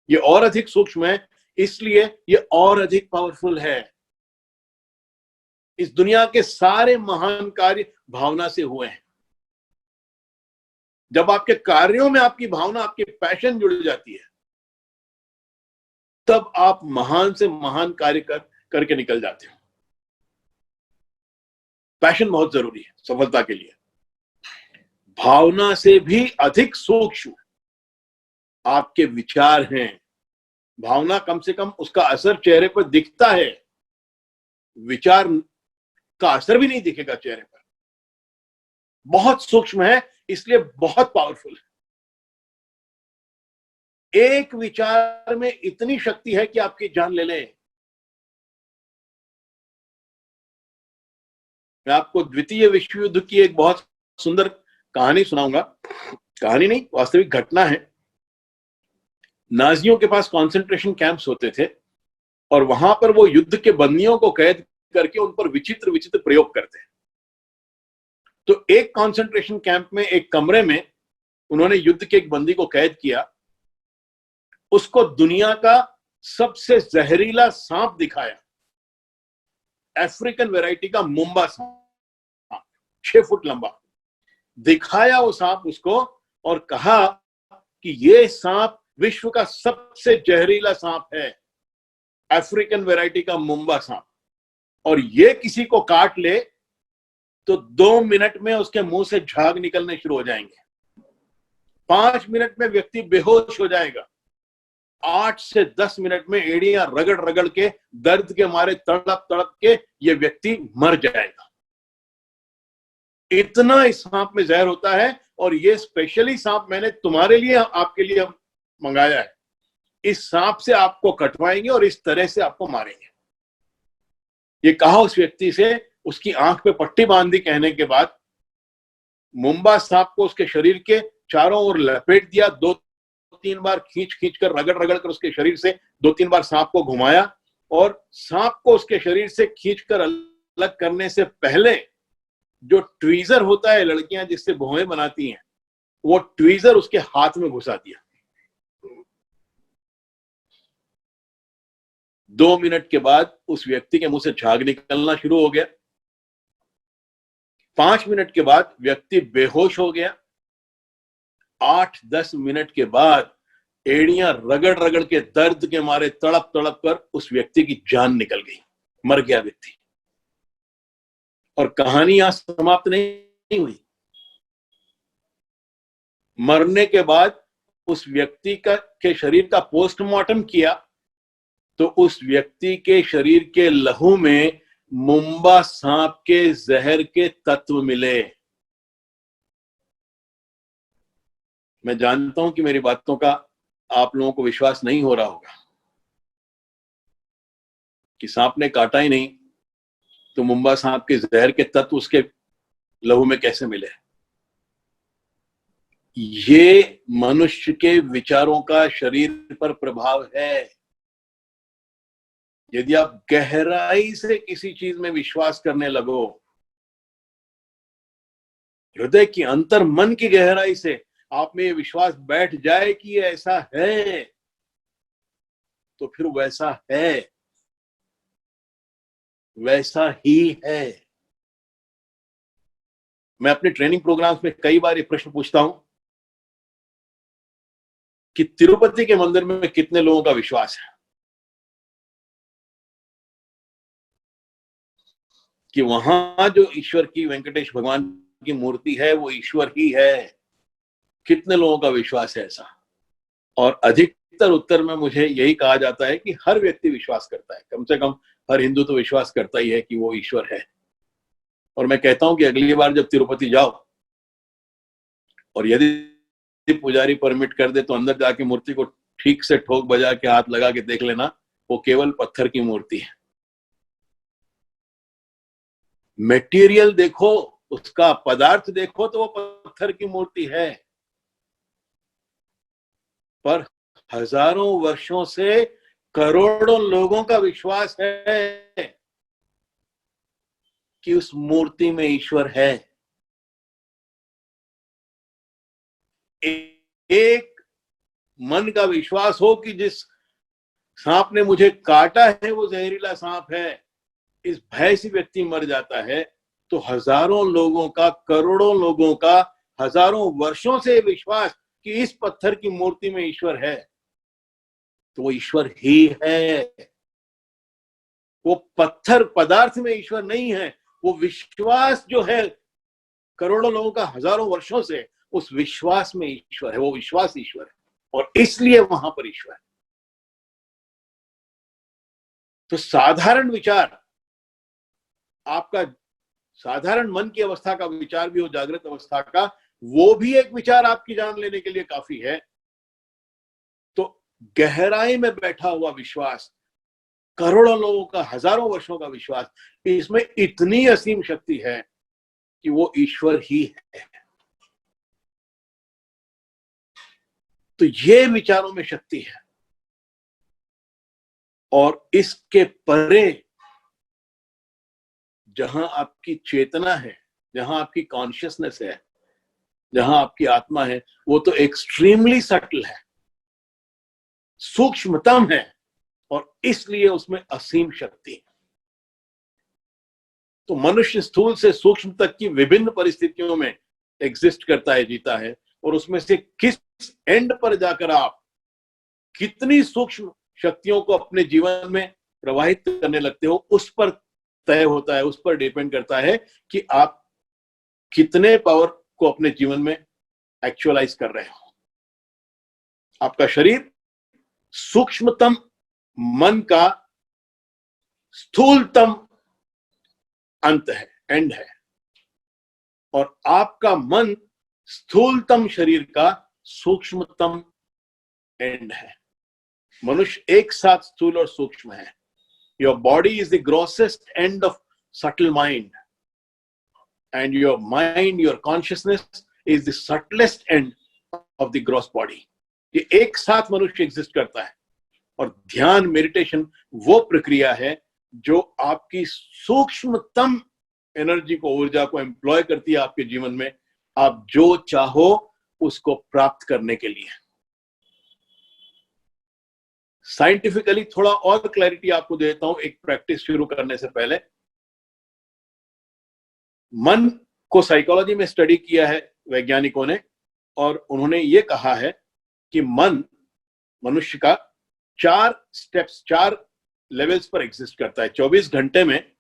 ये और अधिक सूक्ष्म है, इसलिए ये और अधिक पावरफुल है। इस दुनिया के सारे महान कार्य भावना से हुए हैं। जब आपके कार्यों में आपकी भावना, आपकी पैशन जुड़ जाती है, तब आप महान से महान कार्य करके निकल जाते हो। पैशन बहुत जरूरी है सफलता के लिए। भावना से भी अधिक सूक्ष्म आपके विचार हैं। भावना कम से कम उसका असर चेहरे पर दिखता है, विचार का असर भी नहीं दिखेगा चेहरे पर। बहुत सूक्ष्म है, इसलिए बहुत पावरफुल है। एक विचार में इतनी शक्ति है कि आपकी जान ले ले। मैं आपको द्वितीय विश्व युद्ध की एक बहुत सुंदर कहानी सुनाऊंगा। कहानी नहीं, वास्तविक घटना है। नाजियों के पास कॉन्सेंट्रेशन कैंप्स होते थे और वहां पर वो युद्ध के बंदियों को कैद करके उन पर विचित्र विचित्र प्रयोग करते हैं। तो एक कॉन्सेंट्रेशन कैंप में एक कमरे में उन्होंने युद्ध के एक बंदी को कैद किया। उसको दुनिया का सबसे जहरीला सांप दिखाया, अफ्रीकन वैरायटी का मुंबा सांप, 6 फुट लंबा दिखाया वो सांप उसको, और कहा कि ये सांप विश्व का सबसे जहरीला सांप है, अफ्रीकन वैरायटी का मुंबा सांप, और ये किसी को काट ले तो 2 मिनट में उसके मुंह से झाग निकलने शुरू हो जाएंगे, 5 मिनट में व्यक्ति बेहोश हो जाएगा, 8 से 10 मिनट में एड़ियां रगड़ रगड़ के दर्द के मारे तड़प तड़प के ये व्यक्ति मर जाएगा। इतना इस सांप में जहर होता है, और ये स्पेशली सांप मैंने तुम्हारे लिए, आपके लिए मंगाया है। इस सांप से आपको कटवाएंगे और इस तरह से आपको मारेंगे। ये कहा उस व्यक्ति से, उसकी आंख पे पट्टी बांधी कहने के बाद मुंबा सांप को उसके शरीर के चारों ओर लपेट दिया, 2-3 बार खींच खींच कर रगड़ रगड़ कर उसके शरीर से 2-3 बार सांप को घुमाया, और सांप को उसके शरीर से खींचकर अलग करने से पहले जो ट्वीजर होता है लड़कियां जिससे भौहें बनाती हैं, वो ट्वीजर उसके हाथ में घुसा दिया। 2 मिनट के बाद उस व्यक्ति के मुंह से झाग निकलना शुरू हो गया। 5 मिनट के बाद व्यक्ति बेहोश हो गया। 8-10 मिनट के बाद एड़ियां रगड़ रगड़ के दर्द के मारे तड़प तड़प कर उस व्यक्ति की जान निकल गई, मर गया व्यक्ति। और कहानी यहां समाप्त नहीं हुई। मरने के बाद उस व्यक्ति के शरीर का पोस्टमार्टम किया तो उस व्यक्ति के शरीर के लहू में मुंबा सांप के जहर के तत्व मिले। मैं जानता हूं कि मेरी बातों का आप लोगों को विश्वास नहीं हो रहा होगा कि सांप ने काटा ही नहीं तो मुंबा सांप के जहर के तत्व उसके लहू में कैसे मिले। ये मनुष्य के विचारों का शरीर पर प्रभाव है। यदि आप गहराई से किसी चीज में विश्वास करने लगो, हृदय की अंतर मन की गहराई से आप में ये विश्वास बैठ जाए कि ये ऐसा है, तो फिर वैसा है, वैसा ही है। मैं अपने ट्रेनिंग प्रोग्राम्स में कई बार ये प्रश्न पूछता हूं कि तिरुपति के मंदिर में कितने लोगों का विश्वास है कि वहां जो ईश्वर की, वेंकटेश भगवान की मूर्ति है वो ईश्वर ही है। कितने लोगों का विश्वास है ऐसा? और अधिकतर उत्तर में मुझे यही कहा जाता है कि हर व्यक्ति विश्वास करता है, कम से कम हर हिंदू तो विश्वास करता ही है कि वो ईश्वर है। और मैं कहता हूं कि अगली बार जब तिरुपति जाओ और यदि पुजारी परमिट कर दे तो अंदर जाके मूर्ति को ठीक से ठोक बजा के हाथ लगा के देख लेना, वो केवल पत्थर की मूर्ति है। मटेरियल देखो, उसका पदार्थ देखो तो वो पत्थर की मूर्ति है, पर हजारों वर्षों से करोड़ों लोगों का विश्वास है कि उस मूर्ति में ईश्वर है। एक मन का विश्वास हो कि जिस सांप ने मुझे काटा है वो जहरीला सांप है, इस भय से व्यक्ति मर जाता है, तो हजारों लोगों का, करोड़ों लोगों का हजारों वर्षों से विश्वास कि इस पत्थर की मूर्ति में ईश्वर है, तो वो ईश्वर ही है। वो पत्थर पदार्थ में ईश्वर नहीं है, वो विश्वास जो है करोड़ों लोगों का हजारों वर्षों से, उस विश्वास में ईश्वर है, वो विश्वास ईश्वर है, और इसलिए वहां पर ईश्वर है। तो साधारण विचार, आपका साधारण मन की अवस्था का विचार भी हो, जागृत अवस्था का, वो भी एक विचार आपकी जान लेने के लिए काफी है। तो गहराई में बैठा हुआ विश्वास, करोड़ों लोगों का, हजारों वर्षों का विश्वास, इसमें इतनी असीम शक्ति है कि वो ईश्वर ही है। तो ये विचारों में शक्ति है, और इसके परे जहां आपकी चेतना है, जहां आपकी कॉन्शियसनेस है, जहां आपकी आत्मा है, वो तो एक्सट्रीमली सटल है, सूक्ष्मतम है, और इसलिए उसमें असीम शक्ति है। तो मनुष्य स्थूल से सूक्ष्म तक की विभिन्न परिस्थितियों में एग्जिस्ट करता है, जीता है, और उसमें से किस एंड पर जाकर आप कितनी सूक्ष्म शक्तियों को अपने जीवन में प्रवाहित करने लगते हो, उस पर तय होता है, उस पर डिपेंड करता है कि आप कितने पावर को अपने जीवन में एक्चुअलाइज कर रहे हो। आपका शरीर सूक्ष्मतम मन का स्थूलतम अंत है, एंड है, और आपका मन स्थूलतम शरीर का सूक्ष्मतम एंड है। मनुष्य एक साथ स्थूल और सूक्ष्म है। Your body is the grossest end of subtle mind, and your mind, your consciousness is the subtlest end of the gross body. ये एक साथ मनुष्य एग्जिस्ट करता है, और ध्यान, मेडिटेशन वो प्रक्रिया है जो आपकी सूक्ष्मतम एनर्जी को, ऊर्जा को एम्प्लॉय करती है आपके जीवन में, आप जो चाहो उसको प्राप्त करने के लिए। साइंटिफिकली थोड़ा और क्लैरिटी आपको देता हूं एक प्रैक्टिस शुरू करने से पहले। मन को साइकोलॉजी में स्टडी किया है वैज्ञानिकों ने, और उन्होंने ये कहा है कि मन मनुष्य का 4 स्टेप्स, 4 लेवल्स पर एग्जिस्ट करता है। 24 घंटे में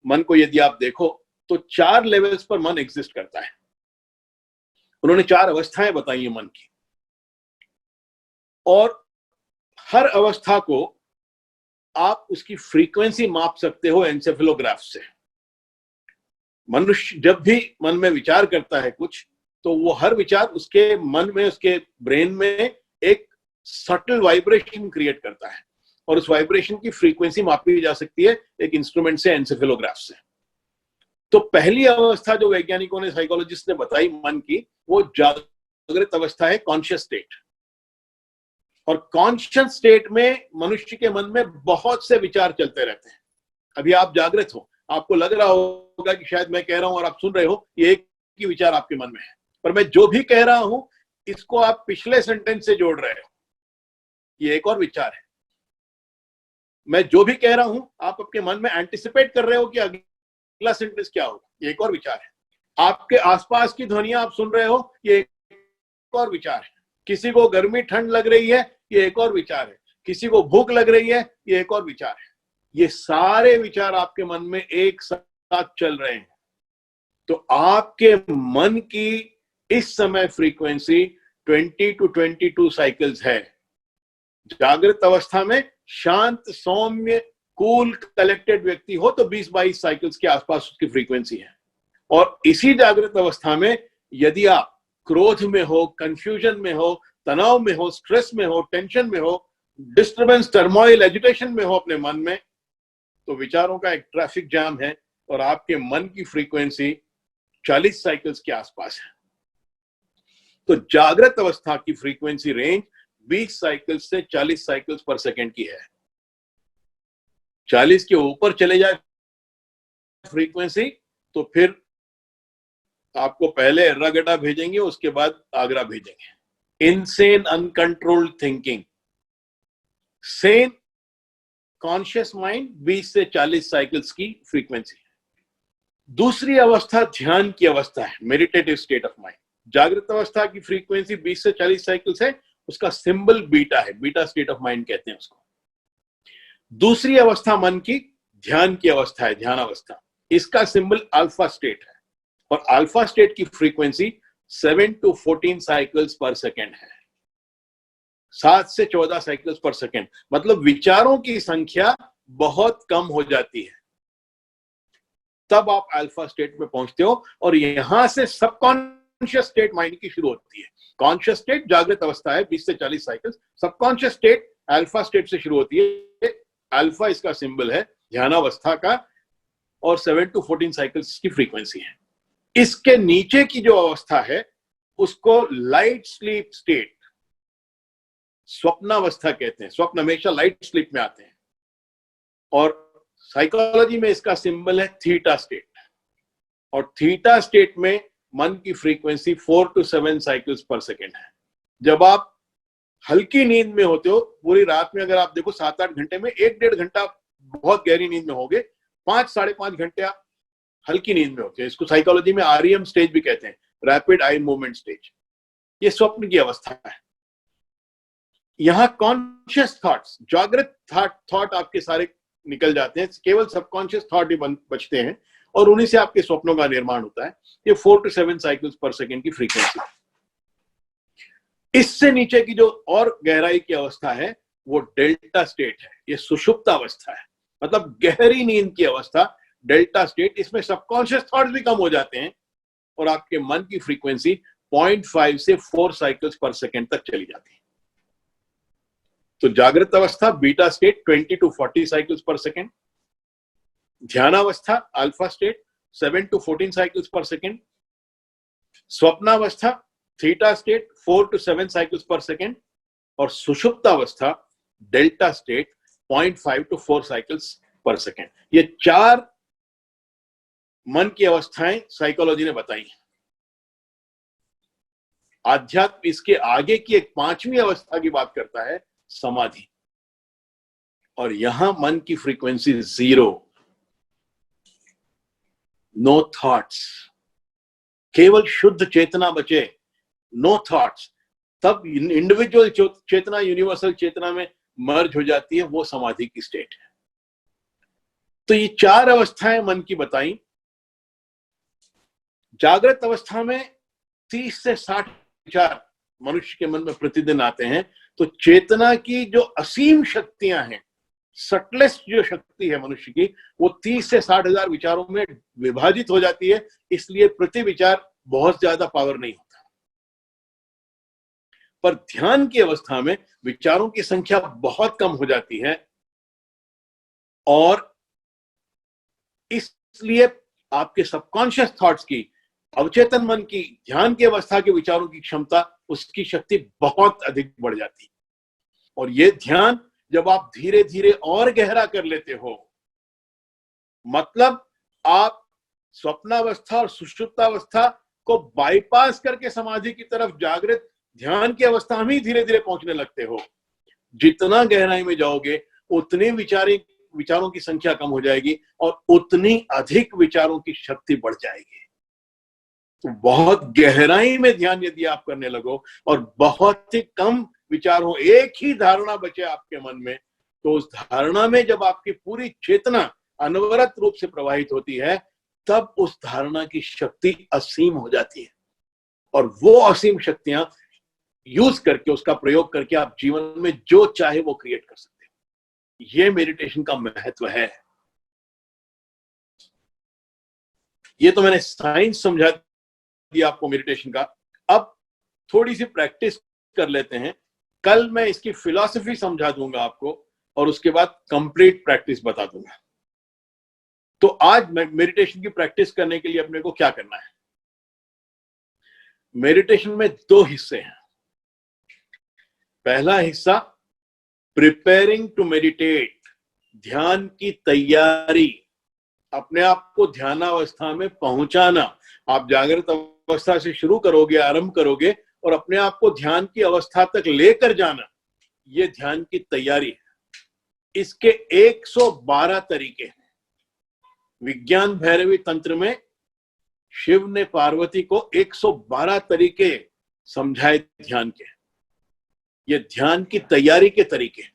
मन को यदि आप देखो तो 4 लेवल्स पर मन एग्जिस्ट करता है। उन्होंने 4 अवस्थाएं बताई है मन की, और हर अवस्था को आप उसकी फ्रीक्वेंसी माप सकते हो एन्सेफेलोग्राफ से। मनुष्य जब भी मन में विचार करता है कुछ, तो वो हर विचार उसके मन में, उसके ब्रेन में एक सटल वाइब्रेशन क्रिएट करता है, और उस वाइब्रेशन की फ्रीक्वेंसी मापी जा सकती है एक इंस्ट्रूमेंट से, एन्सेफेलोग्राफ से। तो पहली अवस्था जो वैज्ञानिकों ने, साइकोलॉजिस्ट ने बताई मन की, वो जागृत अवस्था है, कॉन्शियस स्टेट। और कॉन्शियस स्टेट में मनुष्य के मन में बहुत से विचार चलते रहते हैं। अभी आप जागृत हो, आपको लग रहा होगा कि शायद मैं कह रहा हूं और आप सुन रहे हो, ये एक ही विचार आपके मन में है, पर मैं जो भी कह रहा हूं इसको आप पिछले सेंटेंस से जोड़ रहे हो, ये एक और विचार है। मैं जो भी कह रहा हूं आप आपके मन में एंटिसिपेट कर रहे हो कि अगला सेंटेंस क्या होगा, ये एक और विचार है। आपके आसपास की ध्वनियां आप सुन रहे हो, ये एक और विचार है। किसी को गर्मी ठंड लग रही है, ये एक और विचार है। किसी को भूख लग रही है, ये एक और विचार है। ये सारे विचार आपके मन में एक साथ चल रहे हैं। तो आपके मन की इस समय फ्रीक्वेंसी 20 to 22 साइकिल्स है। जागृत अवस्था में शांत, सौम्य, कूल, कलेक्टेड व्यक्ति हो तो 20-22 साइकिल्स के आसपास उसकी फ्रीक्वेंसी है। और इसी जागृत अवस्था में यदि आप क्रोध में हो, कंफ्यूजन में हो, तनाव में हो, स्ट्रेस में हो, टेंशन में हो, डिस्टर्बेंस, टर्मोइल, एजिटेशन में हो अपने मन में, तो विचारों का एक ट्रैफिक जाम है और आपके मन की फ्रीक्वेंसी 40 साइकिल्स के आसपास है। तो जागृत अवस्था की फ्रीक्वेंसी रेंज 20 साइकिल्स से 40 साइकिल्स पर सेकंड की है। 40 के ऊपर चले जाए फ्रीक्वेंसी तो फिर आपको पहले एर्रागड्डा भेजेंगे, उसके बाद आगरा भेजेंगे। Insane uncontrolled thinking, Sen conscious mind 20 से 40 साइकिल्स की फ्रीक्वेंसी है। दूसरी अवस्था ध्यान की अवस्था है, मेडिटेटिव स्टेट ऑफ माइंड। जागृत अवस्था की फ्रीक्वेंसी 20 से 40 साइकिल्स है, उसका सिंबल बीटा है, बीटा स्टेट ऑफ माइंड कहते हैं उसको। दूसरी अवस्था मन की ध्यान की अवस्था है, ध्यान अवस्था, इसका सिंबल अल्फा स्टेट है, और अल्फा स्टेट की frequency 7 to 14 cycles per second है। 7 से 14 साइकिल्स पर सेकेंड, मतलब विचारों की संख्या बहुत कम हो जाती है, तब आप अल्फा स्टेट में पहुंचते हो, और यहां से सबकॉन्शियस स्टेट माइंड की शुरू होती है। कॉन्शियस स्टेट जागृत अवस्था है 20 से 40 cycles, subconscious state alpha state से शुरू होती है। अल्फा इसका सिंबल है ध्यानावस्था का, और 7 to 14 साइकिल्स की फ्रीक्वेंसी है। इसके नीचे की जो अवस्था है उसको लाइट स्लीप स्टेट, स्वप्नावस्था कहते हैं। स्वप्न हमेशा लाइट स्लीप में आते हैं, और साइकोलॉजी में इसका सिंबल है थीटा स्टेट, और थीटा स्टेट में मन की frequency 4 to 7 cycles per second है। जब आप हल्की नींद में होते हो, पूरी रात में अगर आप देखो 7-8 घंटे में 1-1.5 घंटा बहुत गहरी नींद में होगे, 5-5.5 घंटे आप हल्की नींद में होते हैं। इसको साइकोलॉजी में REM स्टेज भी कहते हैं, रैपिड आई मूवमेंट स्टेज। ये स्वप्न की अवस्था है। यहां कॉन्शियस थॉट्स, जागृत थॉट आपके सारे निकल जाते हैं, केवल सबकॉन्शियस थॉट ही बचते हैं, और उन्हीं से आपके स्वप्नों का निर्माण होता है। ये 4 to 7 साइकिल्स पर सेकेंड की फ्रीक्वेंसी। इससे नीचे की जो और गहराई की अवस्था है वो डेल्टा स्टेट है, ये सुषुप्त अवस्था है, मतलब गहरी नींद की अवस्था, डेल्टा स्टेट। इसमें सबकॉन्शियस थॉट्स भी कम हो जाते हैं, और आपके मन की फ्रीक्वेंसी 0.5 से 4 साइकिल्स पर सेकेंड तक चली जाती है। तो जागृत अवस्था beta state 20 to 40 cycles per second, ध्यानावस्था alpha state 7 to 14 cycles per second, स्वप्नावस्था theta state 4 to 7 cycles per second, और सुषुप्तावस्था delta state 0.5 to 4 cycles per second. ये 4 मन की अवस्थाएं साइकोलॉजी ने बताई। आध्यात्म इसके आगे की एक 5वीं अवस्था की बात करता है, समाधि, और यहां मन की फ्रीक्वेंसी 0, नो थॉट्स, केवल शुद्ध चेतना बचे, नो थॉट्स। तब इंडिविजुअल चेतना यूनिवर्सल चेतना में मर्ज हो जाती है, वो समाधि की स्टेट है। तो ये 4 अवस्थाएं मन की बताई। जागृत अवस्था में 30 से 60 विचार मनुष्य के मन में प्रतिदिन आते हैं। तो चेतना की जो असीम शक्तियां हैं, सटलेस्ट जो शक्ति है मनुष्य की, वो 30 से 60 हजार विचारों में विभाजित हो जाती है। इसलिए प्रति विचार बहुत ज्यादा पावर नहीं होता। पर ध्यान की अवस्था में विचारों की संख्या बहुत कम हो जाती है, और इसलिए आपके सबकॉन्शियस थॉट्स की, अवचेतन मन की, ध्यान की अवस्था के विचारों की क्षमता, उसकी शक्ति बहुत अधिक बढ़ जाती है। और ये ध्यान जब आप धीरे धीरे और गहरा कर लेते हो, मतलब आप स्वप्नावस्था और सुषुप्तावस्था को बाईपास करके समाधि की तरफ जागृत ध्यान की अवस्था में ही धीरे धीरे पहुंचने लगते हो। जितना गहराई में जाओगे उतनी विचारों की संख्या कम हो जाएगी, और उतनी अधिक विचारों की शक्ति बढ़ जाएगी। तो बहुत गहराई में ध्यान यदि आप करने लगो और बहुत ही कम विचार हो, एक ही धारणा बचे आपके मन में, तो उस धारणा में जब आपकी पूरी चेतना अनवरत रूप से प्रवाहित होती है, तब उस धारणा की शक्ति असीम हो जाती है। और वो असीम शक्तियां यूज करके, उसका प्रयोग करके आप जीवन में जो चाहे वो क्रिएट कर सकते हो। ये मेडिटेशन का महत्व है। ये तो मैंने साइंस समझा दिया आपको मेडिटेशन का। अब थोड़ी सी प्रैक्टिस कर लेते हैं। कल मैं इसकी फिलॉसफी समझा दूंगा आपको, और उसके बाद कंप्लीट प्रैक्टिस बता दूंगा। तो आज मेडिटेशन की प्रैक्टिस करने के लिए अपने को क्या करना है? मेडिटेशन में दो हिस्से हैं। पहला हिस्सा प्रिपेयरिंग टू मेडिटेट, ध्यान की तैयारी, अपने आप को ध्यानावस्था में पहुंचाना। आप जागृत अवस्था से शुरू करोगे, आरंभ करोगे और अपने आप को ध्यान की अवस्था तक लेकर जाना, ये ध्यान की तैयारी है। इसके 112 तरीके हैं। विज्ञान भैरवी तंत्र में शिव ने पार्वती को 112 तरीके समझाए ध्यान के। ये ध्यान की तैयारी के तरीके हैं।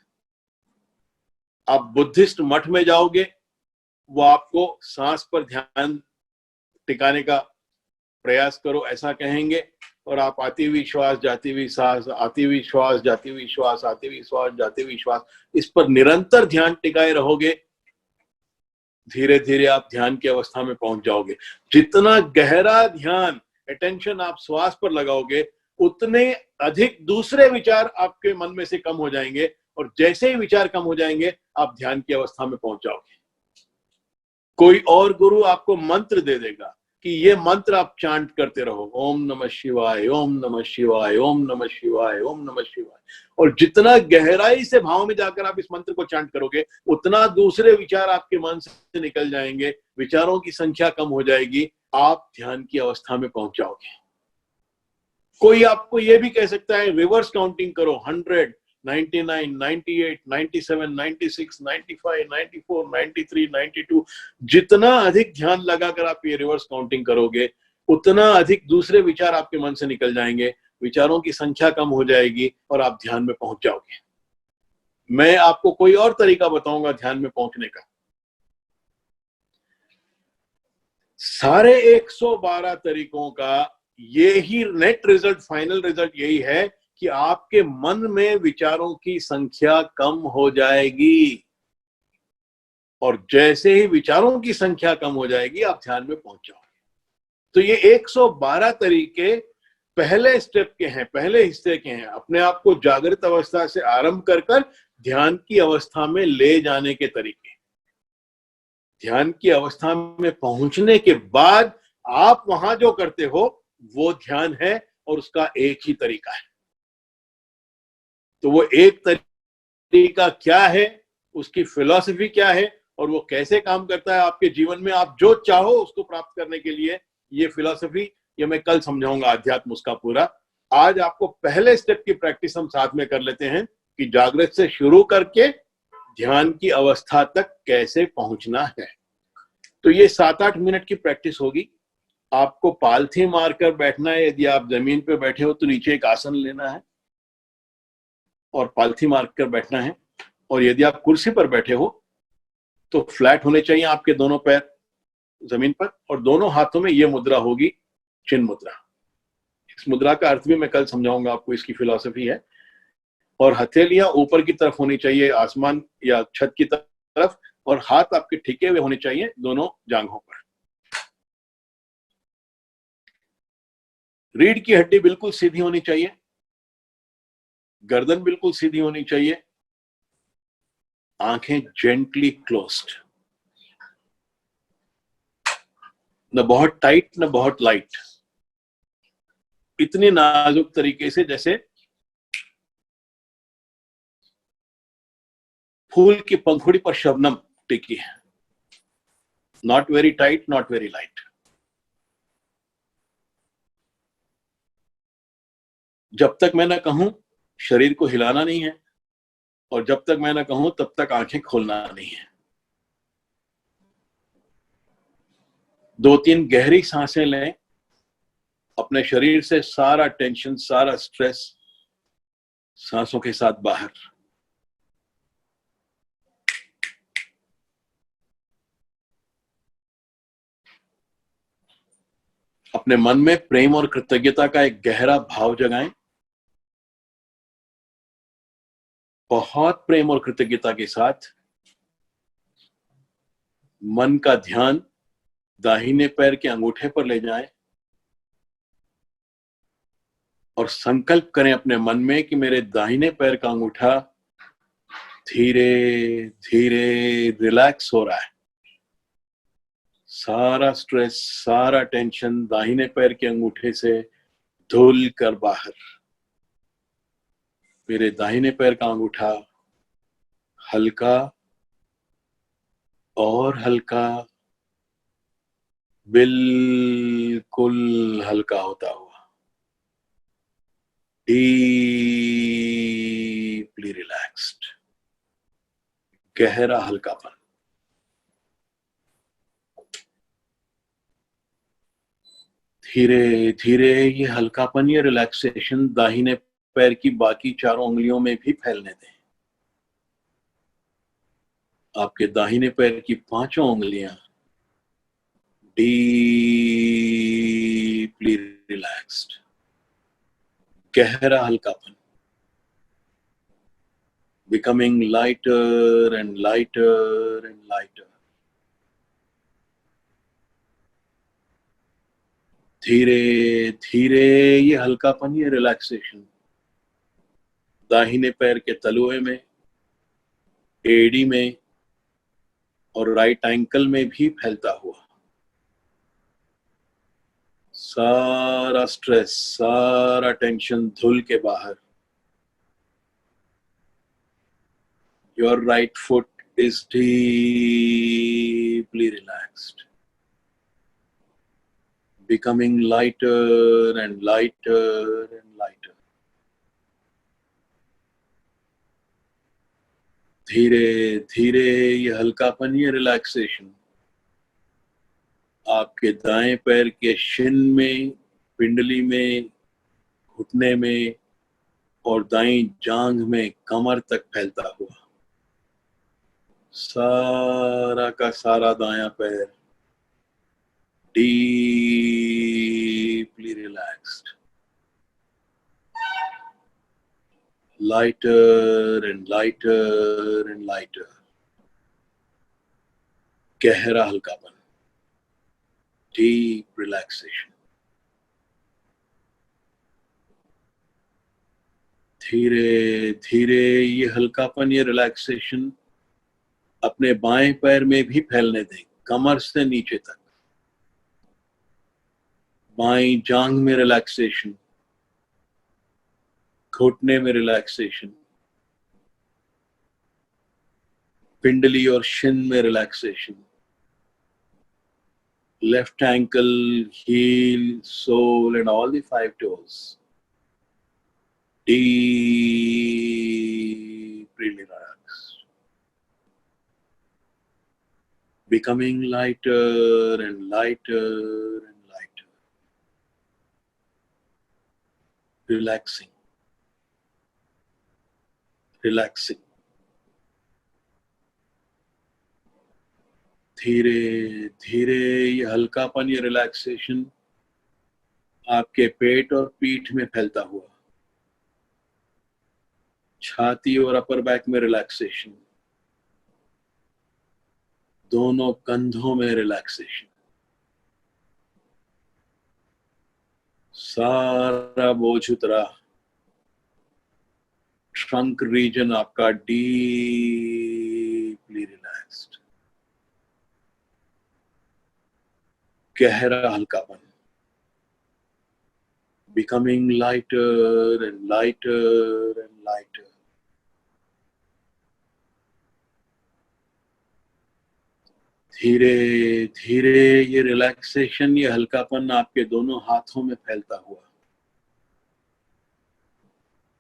आप बुद्धिस्ट मठ में जाओगे, वो आपको सांस पर ध्यान टिकाने का प्रयास करो ऐसा कहेंगे, और आप आती हुई श्वास, जाती हुई सांस, आती हुई श्वास, जाती हुई श्वास, आती हुई श्वास, जाती हुई श्वास, इस पर निरंतर ध्यान टिकाए रहोगे। धीरे धीरे आप ध्यान की अवस्था में पहुंच जाओगे। जितना गहरा ध्यान, अटेंशन आप श्वास पर लगाओगे, उतने अधिक दूसरे विचार आपके मन में से कम हो जाएंगे, और जैसे ही विचार कम हो जाएंगे आप ध्यान की अवस्था में पहुंच जाओगे। कोई और गुरु आपको मंत्र दे देगा कि ये मंत्र आप चांट करते रहो, ओम नमः शिवाय, ओम नमः शिवाय, ओम नमः शिवाय, ओम नमः शिवाय। और जितना गहराई से भाव में जाकर आप इस मंत्र को चांट करोगे, उतना दूसरे विचार आपके मन से निकल जाएंगे, विचारों की संख्या कम हो जाएगी, आप ध्यान की अवस्था में पहुंच जाओगे। कोई आपको ये भी कह सकता है रिवर्स काउंटिंग करो, 100, 99, 98, 97, 96, 95, 94, 93, 92। जितना अधिक ध्यान लगाकर आप ये रिवर्स काउंटिंग करोगे, उतना अधिक दूसरे विचार आपके मन से निकल जाएंगे, विचारों की संख्या कम हो जाएगी और आप ध्यान में पहुंच जाओगे। मैं आपको कोई और तरीका बताऊंगा ध्यान में पहुंचने का। सारे 112 तरीकों का ये ही नेट रिजल्ट, फाइनल रिजल्ट यही है कि आपके मन में विचारों की संख्या कम हो जाएगी, और जैसे ही विचारों की संख्या कम हो जाएगी आप ध्यान में पहुंच जाओगे। तो ये 112 तरीके पहले स्टेप के हैं, पहले हिस्से के हैं, अपने आप को जागृत अवस्था से आरंभ कर ध्यान की अवस्था में ले जाने के तरीके। ध्यान की अवस्था में पहुंचने के बाद आप वहां जो करते हो वो ध्यान है, और उसका एक ही तरीका है। तो वो एक तरीका क्या है, उसकी फिलॉसफी क्या है, और वो कैसे काम करता है आपके जीवन में, आप जो चाहो उसको प्राप्त करने के लिए, ये फिलॉसफी ये मैं कल समझाऊंगा, अध्यात्म उसका पूरा। आज आपको पहले स्टेप की प्रैक्टिस हम साथ में कर लेते हैं कि जागृत से शुरू करके ध्यान की अवस्था तक कैसे पहुंचना है। तो ये 7-8 मिनट की प्रैक्टिस होगी। आपको पालथी मारकर बैठना है। यदि आप जमीन पे बैठे हो तो नीचे एक आसन लेना है और पालथी मारकर बैठना है, और यदि आप कुर्सी पर बैठे हो तो फ्लैट होने चाहिए आपके दोनों पैर जमीन पर, और दोनों हाथों में ये मुद्रा होगी, चिन्ह मुद्रा। इस मुद्रा का अर्थ भी मैं कल समझाऊंगा आपको, इसकी फिलॉसफी है। और हथेलियां ऊपर की तरफ होनी चाहिए, आसमान या छत की तरफ, और हाथ आपके ठिके हुए होने चाहिए दोनों जांघों पर। रीढ़ की हड्डी बिल्कुल सीधी होनी चाहिए, गर्दन बिल्कुल सीधी होनी चाहिए, आंखें जेंटली क्लोज्ड, न बहुत टाइट न बहुत लाइट, इतनी नाजुक तरीके से जैसे फूल की पंखुड़ी पर शबनम टिकी है। Not very tight, not very light. जब तक मैं ना कहूं शरीर को हिलाना नहीं है, और जब तक मैं ना कहूं तब तक आंखें खोलना नहीं है। 2-3 गहरी सांसें लें, अपने शरीर से सारा टेंशन, सारा स्ट्रेस सांसों के साथ बाहर। अपने मन में प्रेम और कृतज्ञता का एक गहरा भाव जगाएं। बहुत प्रेम और कृतज्ञता के साथ मन का ध्यान दाहिने पैर के अंगूठे पर ले जाएं, और संकल्प करें अपने मन में कि मेरे दाहिने पैर का अंगूठा धीरे धीरे रिलैक्स हो रहा है। सारा स्ट्रेस, सारा टेंशन दाहिने पैर के अंगूठे से धुल कर बाहर। मेरे दाहिने पैर का अंगूठा हल्का और हल्का, बिल्कुल हल्का होता हुआ, डीपली रिलैक्स्ड, गहरा हल्कापन। धीरे धीरे ये हल्कापन, ये रिलैक्सेशन दाहिने पैर की बाकी चारों उंगलियों में भी फैलने दें। आपके दाहिने पैर की पांचों उंगलियां डीपली रिलैक्स्ड, गहरा हल्कापन, becoming lighter and lighter and lighter. धीरे धीरे ये हल्कापन, ये रिलैक्सेशन दाहिने पैर के तलुए में, एड़ी में और राइट एंकल में भी फैलता हुआ। सारा स्ट्रेस, सारा टेंशन धुल के बाहर। Your right foot is deeply relaxed, becoming lighter and lighter and lighter. धीरे धीरे ये हल्कापन, ये रिलैक्सेशन आपके दाएं पैर के शिन में, पिंडली में, घुटने में और दाईं जांघ में, कमर तक फैलता हुआ। सारा का सारा दायां पैर deeply relaxed, lighter and lighter and lighter, गहरा हल्कापन, deep relaxation. धीरे धीरे ये हल्कापन, ये रिलैक्सेशन अपने बाएं पैर में भी फैलने दें, कमर से नीचे तक। बाईं जांघ में रिलैक्सेशन, घुटने में रिलैक्सेशन, पिंडली और शिन में relaxation, left ankle, heel, sole and all the 5 toes deeply relaxed, becoming lighter and lighter and lighter, relaxing, relaxing. धीरे धीरे ये हल्कापन, ये रिलैक्सेशन आपके पेट और पीठ में फैलता हुआ। छाती और अपर बैक में रिलैक्सेशन, दोनों कंधों में रिलैक्सेशन, सारा बोझ उतरा। ट्रंक रीजन आपका डीपली रिलैक्स्ड, गहरा हल्कापन, becoming lighter and lighter and lighter. धीरे धीरे ये रिलैक्सेशन, ये हल्कापन आपके दोनों हाथों में फैलता हुआ।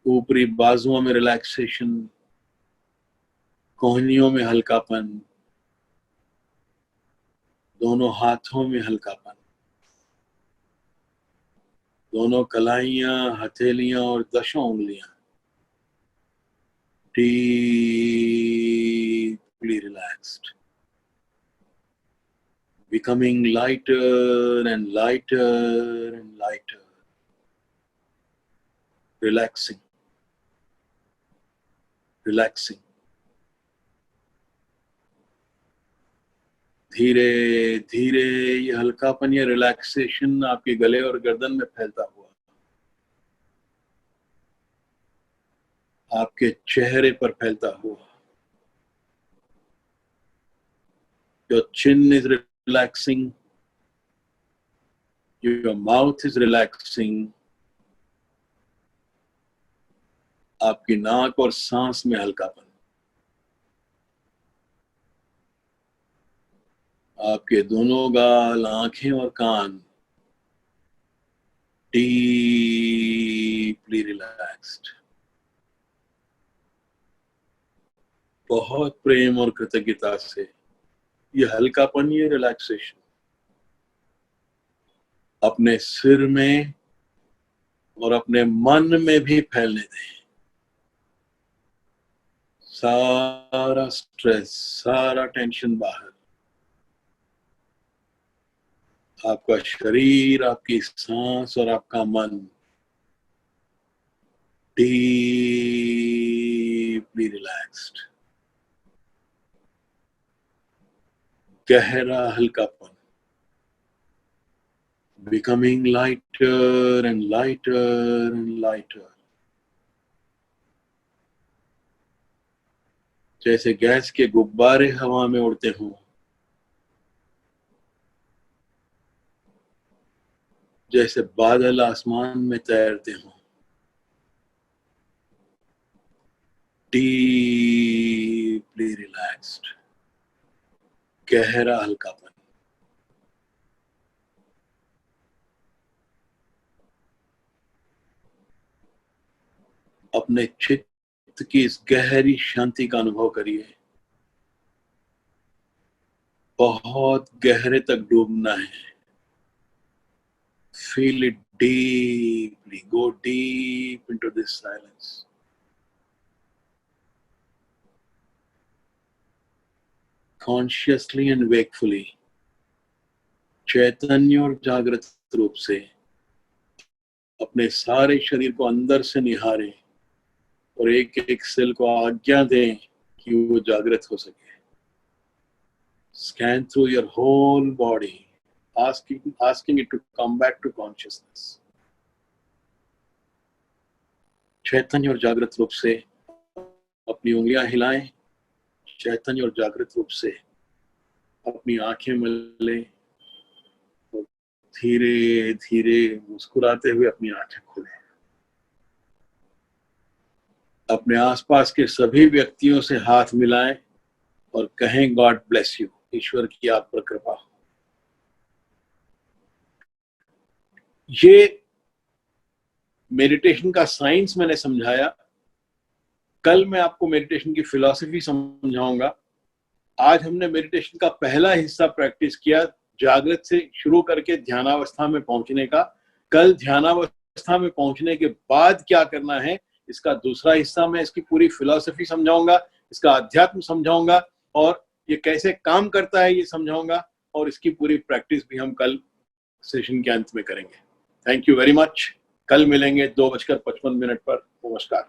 ऊपरी बाजुओं में रिलैक्सेशन, कोहनियों में हल्कापन, दोनों हाथों में हल्कापन, दोनों कलाइयां, हथेलियां और दशों उंगलियां deeply relaxed, becoming lighter and lighter and lighter, relaxing, relaxing. धीरे धीरे ये हल्कापन, ये रिलैक्सेशन आपके गले और गर्दन में फैलता हुआ आपके चेहरे पर फैलता हुआ। Your chin is relaxing, your mouth is relaxing, आपकी नाक और सांस में हल्कापन, आपके दोनों गाल, आंखें और कान डीपली रिलैक्स्ड। बहुत प्रेम और कृतज्ञता से ये हल्कापन, ये रिलैक्सेशन अपने सिर में और अपने मन में भी फैलने दें। सारा स्ट्रेस, सारा टेंशन बाहर। आपका शरीर, आपकी सांस और आपका मन डीपली रिलैक्स्ड। गहरा हल्कापन, becoming lighter and lighter and lighter। जैसे गैस के गुब्बारे हवा में उड़ते हों, जैसे बादल आसमान में तैरते हों। डीपली रिलैक्स्ड, गहरा हल्कापन। अपने चित्त की इस गहरी शांति का अनुभव करिए। बहुत गहरे तक डूबना है। Feel it deeply. Go deep into this silence. Consciously and wakefully, चैतन्य और जागृत रूप से अपने सारे शरीर को अंदर से निहारें और एक एक सेल को आज्ञा दें कि वो जागृत हो सके। Scan through your whole body, asking it to come back to consciousness. चैतन्य और जागृत रूप से अपनी उंगलियां हिलाएं। चैतन्य और जागृत रूप से अपनी आंखें मलें और धीरे धीरे मुस्कुराते हुए अपनी आंखें खोलें। अपने आसपास के सभी व्यक्तियों से हाथ मिलाएं और कहें गॉड ब्लेस यू, ईश्वर की आप पर कृपा हो। ये मेडिटेशन का साइंस मैंने समझाया। कल मैं आपको मेडिटेशन की फिलॉसफी समझाऊंगा। आज हमने मेडिटेशन का पहला हिस्सा प्रैक्टिस किया, जागृत से शुरू करके ध्यानावस्था में पहुंचने का। कल ध्यानावस्था में पहुंचने के बाद क्या करना है, इसका दूसरा हिस्सा मैं इसकी पूरी फिलॉसफी समझाऊंगा, इसका अध्यात्म समझाऊंगा और ये कैसे काम करता है ये समझाऊंगा, और इसकी पूरी प्रैक्टिस भी हम कल सेशन के अंत में करेंगे। Thank you very much. कल मिलेंगे 2:55 पर। नमस्कार।